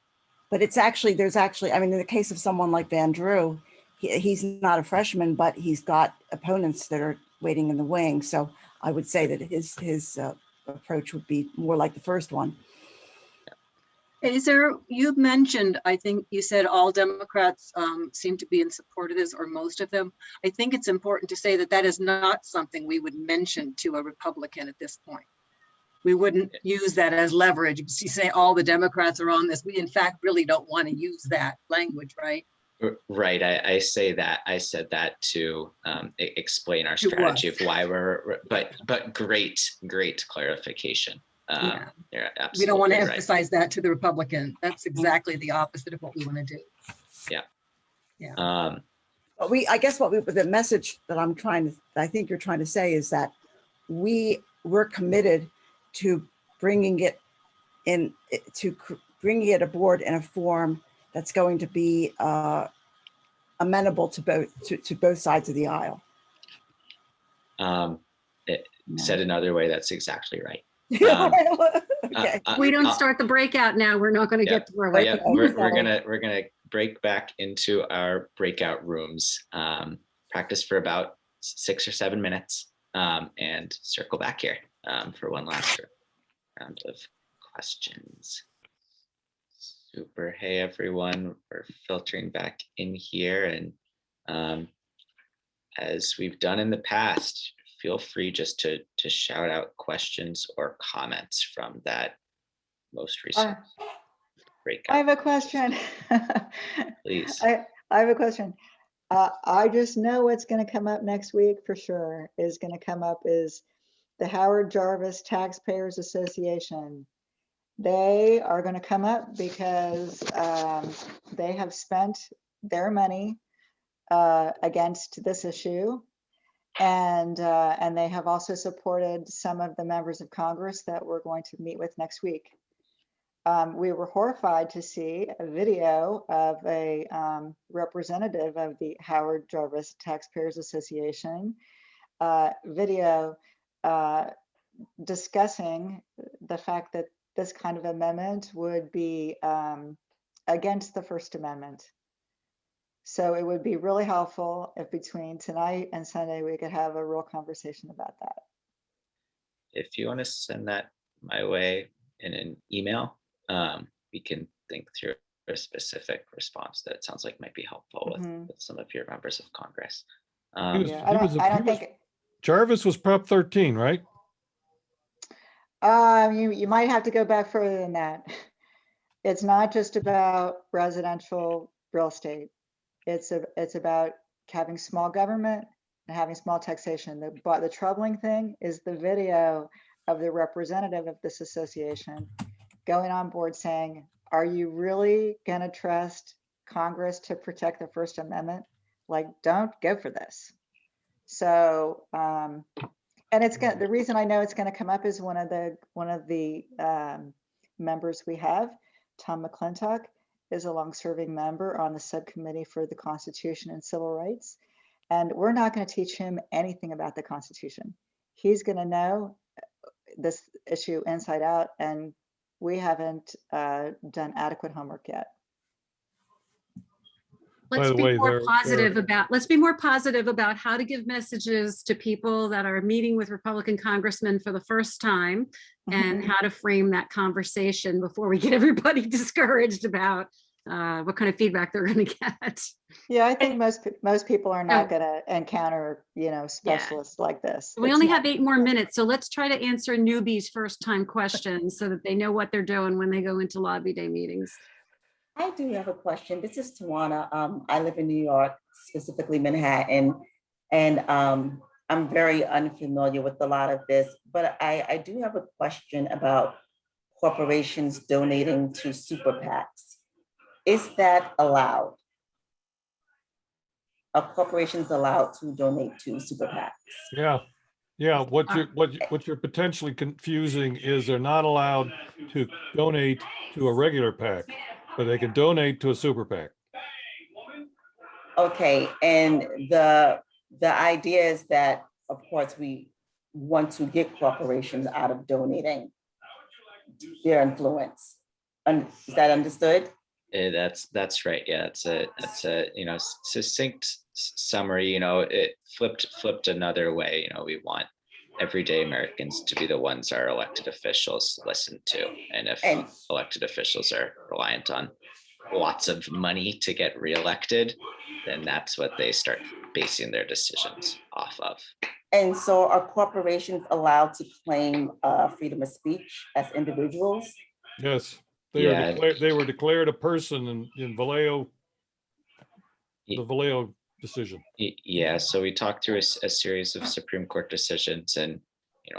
But there's actually, in the case of someone like Van Drew, he's not a freshman, but he's got opponents that are waiting in the wing. So I would say that his approach would be more like the first one. Azor, you mentioned, I think you said all Democrats seem to be in support of this, or most of them. I think it's important to say that is not something we would mention to a Republican at this point. We wouldn't use that as leverage. You say all the Democrats are on this. We in fact really don't want to use that language, right? Right. I said that to explain our strategy of why but great clarification. We don't want to emphasize that to the Republican. That's exactly the opposite of what we want to do. But the message that I think you're trying to say is that we're committed to bringing it aboard in a form that's going to be amenable to both sides of the aisle. Said another way, that's exactly right. Okay. We don't start the breakout now. We're not going to get to where we're gonna break back into our breakout rooms, practice for about 6 or 7 minutes, and circle back here for one last round of questions. Super. Hey everyone, we're filtering back in here, and as we've done in the past, feel free just to shout out questions or comments from that most recent breakout. I have a question. Please. I have a question. I just know what's going to come up next week for sure is going to come up is the Howard Jarvis Taxpayers Association. They are going to come up because they have spent their money against this issue. And they have also supported some of the members of Congress that we're going to meet with next week. We were horrified to see a video of a representative of the Howard Jarvis Taxpayers Association video discussing the fact that this kind of amendment would be against the First Amendment. So it would be really helpful if between tonight and Sunday, we could have a real conversation about that. If you want to send that my way in an email, we can think through a specific response that it sounds like might be helpful with some of your members of Congress. Jarvis was Prop 13, right? You might have to go back further than that. It's not just about residential real estate. It's about having small government and having small taxation. The troubling thing is the video of the representative of this association going on board saying, are you really going to trust Congress to protect the First Amendment? Like, don't go for this. So, and the reason I know it's going to come up is one of the members we have, Tom McClintock, is a long-serving member on the subcommittee for the Constitution and Civil Rights. And we're not going to teach him anything about the Constitution. He's going to know this issue inside out, and we haven't done adequate homework yet. Let's be more positive about how to give messages to people that are meeting with Republican congressmen for the first time and how to frame that conversation before we get everybody discouraged about what kind of feedback they're going to get. Yeah, I think most people are not going to encounter, specialists like this. We only have 8 more minutes, so let's try to answer newbies' first-time questions so that they know what they're doing when they go into lobby day meetings. I do have a question. This is Tawana. I live in New York, specifically Manhattan, and I'm very unfamiliar with a lot of this, but I do have a question about corporations donating to super PACs. Is that allowed? Are corporations allowed to donate to super PACs? Yeah. What you're potentially confusing is they're not allowed to donate to a regular PAC, but they can donate to a super PAC. Okay, and the idea is that, of course, we want to get corporations out of donating their influence. Is that understood? That's right. Yeah, it's a succinct summary. It flipped another way. We want everyday Americans to be the ones our elected officials listen to, and if elected officials are reliant on lots of money to get reelected, then that's what they start basing their decisions off of. And so, are corporations allowed to claim freedom of speech as individuals? Yes. They were declared a person in Vallejo, the Vallejo decision. Yeah, so we talked through a series of Supreme Court decisions, and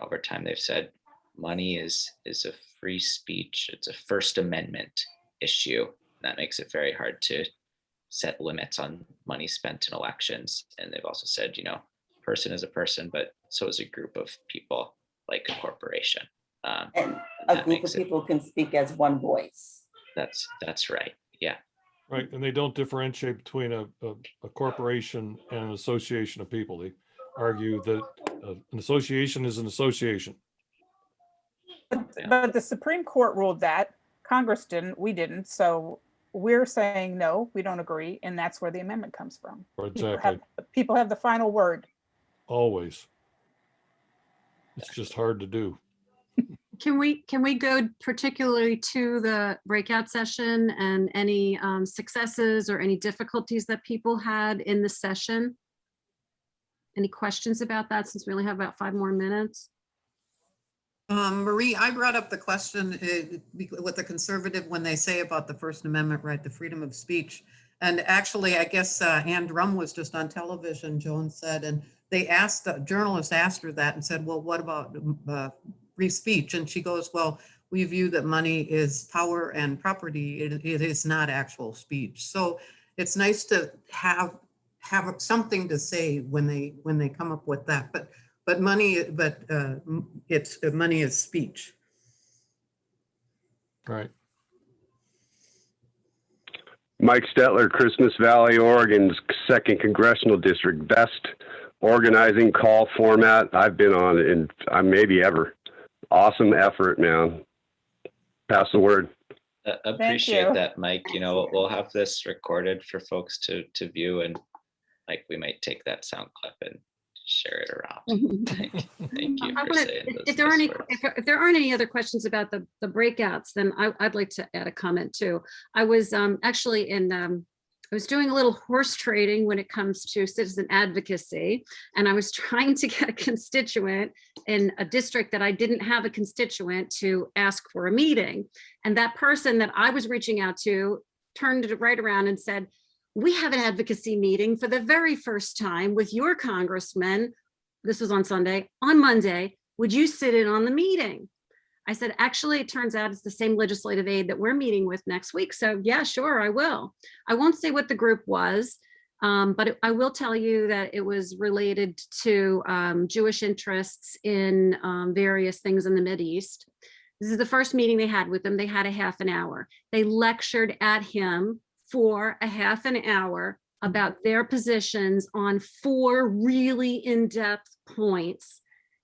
over time they've said money is a free speech. It's a First Amendment issue. That makes it very hard to set limits on money spent in elections. And they've also said, person is a person, but so is a group of people, like a corporation. And a group of people can speak as one voice. That's right. Yeah. Right. And they don't differentiate between a corporation and an association of people. They argue that an association is an association. But the Supreme Court ruled that. Congress didn't. We didn't. So we're saying, no, we don't agree. And that's where the amendment comes from. Exactly. People have the final word. Always. It's just hard to do. Can we go particularly to the breakout session and any successes or any difficulties that people had in the session? Any questions about that, since we only have about 5 more minutes? Marie, I brought up the question with the conservative when they say about the First Amendment right, the freedom of speech. And actually, I guess Ann Drum was just on television, Joan said, and they asked, a journalist asked her that and said, well, what about free speech? And she goes, well, we view that money is power and property. It is not actual speech. So it's nice to have something to say when they come up with that. But money is speech. Right. Mike Stetler, Christmas Valley, Oregon's 2nd Congressional District. Best organizing call format I've been on in maybe ever. Awesome effort, man. Pass the word. Appreciate that, Mike. You know, we'll have this recorded for folks to view, and Mike, we might take that sound clip and share it around. Thank you for saying those if there are words. if there aren't any other questions about the breakouts, then I'd like to add a comment too. I was actually I was doing a little horse trading when it comes to citizen advocacy, and I was trying to get a constituent in a district that I didn't have a constituent to ask for a meeting. And that person that I was reaching out to turned it right around and said, we have an advocacy meeting for the very first time with your congressman. This was on Sunday. On Monday, would you sit in on the meeting? I said, actually, it turns out it's the same legislative aide that we're meeting with next week. So yeah, sure, I will. I won't say what the group was, but I will tell you that it was related to Jewish interests in various things in the Mideast. This is the first meeting they had with him. They had a half an hour. They lectured at him for a half an hour about their positions on 4 really in-depth points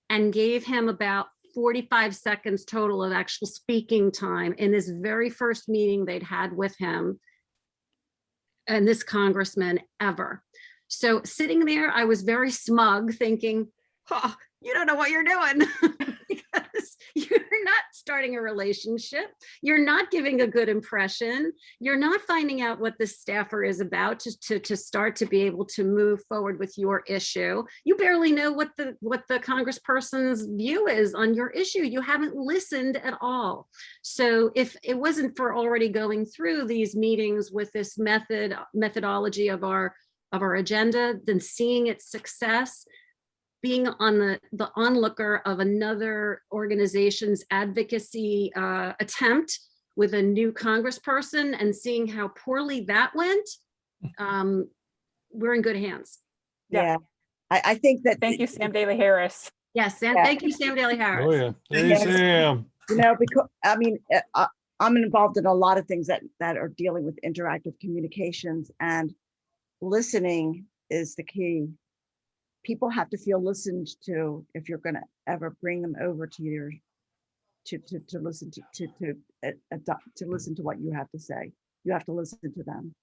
and gave him about 45 seconds total of actual speaking time in this very first meeting they'd had with him and this congressman ever. So sitting there, I was very smug thinking, oh, you don't know what you're doing because you're not starting a relationship. You're not giving a good impression. You're not finding out what the staffer is about to start to be able to move forward with your issue. You barely know what the congressperson's view is on your issue. You haven't listened at all. So if it wasn't for already going through these meetings with this methodology of our agenda, then seeing its success, being on the onlooker of another organization's advocacy attempt with a new congressperson and seeing how poorly that went, we're in good hands. Yeah, I think that. Thank you, Sam Daly Harris. Yes, Sam, Yeah. thank you, Sam Daly Harris. Oh yeah. Hey, Yes. Sam. You know, because I mean, I'm involved in a lot of things that are dealing with interactive communications, and listening is the key. People have to feel listened to if you're going to ever bring them over to your to listen to listen to what you have to say. You have to listen to them.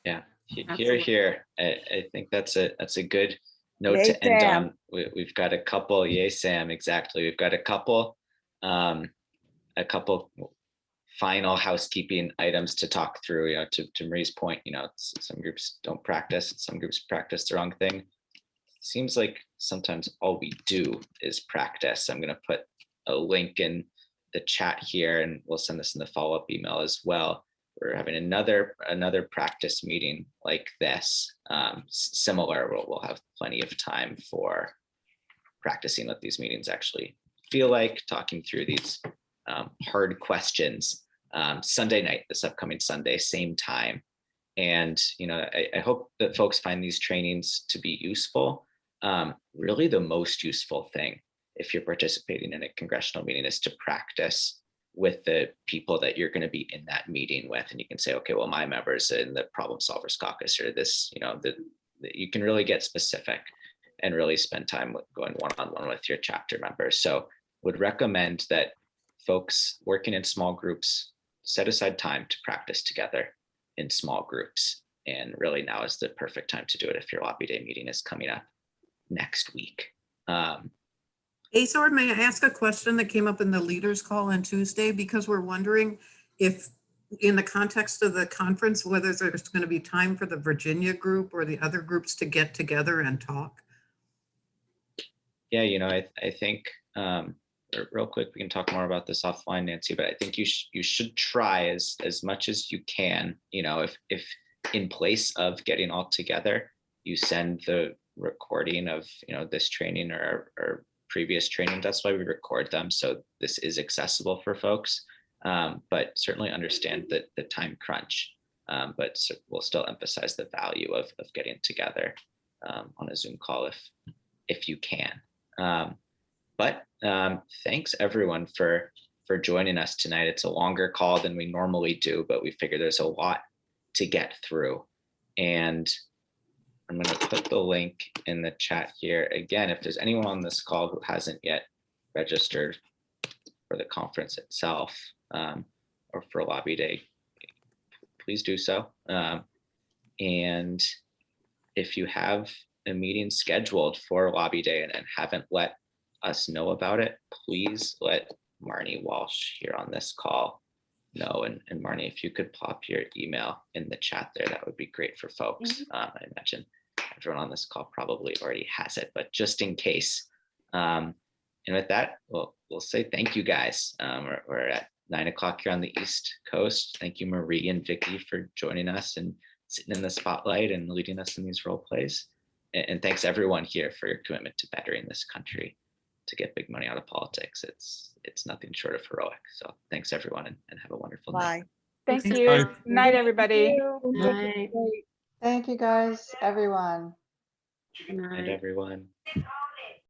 Yeah, Absolutely. here. I think that's a good note Yay, to end Sam. on. We've got a couple. Yay, Sam! Exactly. We've got a couple final housekeeping items to talk through. You know, to Marie's point, you know, some groups don't practice, some groups practice the wrong thing. Seems like sometimes all we do is practice. I'm going to put a link in the chat here, and we'll send this in the follow-up email as well. We're having another practice meeting like this, similar. We'll have plenty of time for practicing what these meetings actually feel like, talking through these hard questions. Sunday night, this upcoming Sunday, same time. And you know, I hope that folks find these trainings to be useful. Really, the most useful thing if you're participating in a congressional meeting is to practice with the people that you're going to be in that meeting with, and you can say, okay, well, my members in the Problem Solvers Caucus, or this, you know, you can really get specific and really spend time going one-on-one with your chapter members. So would recommend that folks working in small groups set aside time to practice together in small groups. And really now is the perfect time to do it if your lobby day meeting is coming up next week. Azor, may I ask a question that came up in the leaders call on Tuesday? Because we're wondering if in the context of the conference, whether there's going to be time for the Virginia group or the other groups to get together and talk? Yeah, I think real quick, we can talk more about this offline, Nancy, but I think you should try as much as you can, if in place of getting all together, you send the recording of, this training or previous training. That's why we record them. So this is accessible for folks, but certainly understand that the time crunch, but we'll still emphasize the value of getting together on a Zoom call if you can. But thanks everyone for joining us tonight. It's a longer call than we normally do, but we figure there's a lot to get through. And I'm going to put the link in the chat here. Again, if there's anyone on this call who hasn't yet registered for the conference itself or for Lobby Day, please do so. And if you have a meeting scheduled for Lobby Day and haven't let us know about it, please let Marnie Walsh here on this call know. And Marnie, if you could pop your email in the chat there, that would be great for folks. I imagine everyone on this call probably already has it, but just in case. And with that, we'll say thank you guys. We're at 9 o'clock here on the East Coast. Thank you, Marie and Vicky, for joining us and sitting in the spotlight and leading us in these role plays. And thanks everyone here for your commitment to bettering this country. To get big money out of politics, it's nothing short of heroic. So thanks everyone, and have a wonderful night. Thank Thanks, you. bye. Night, everybody. Night. Thank you guys, everyone. Night. And everyone.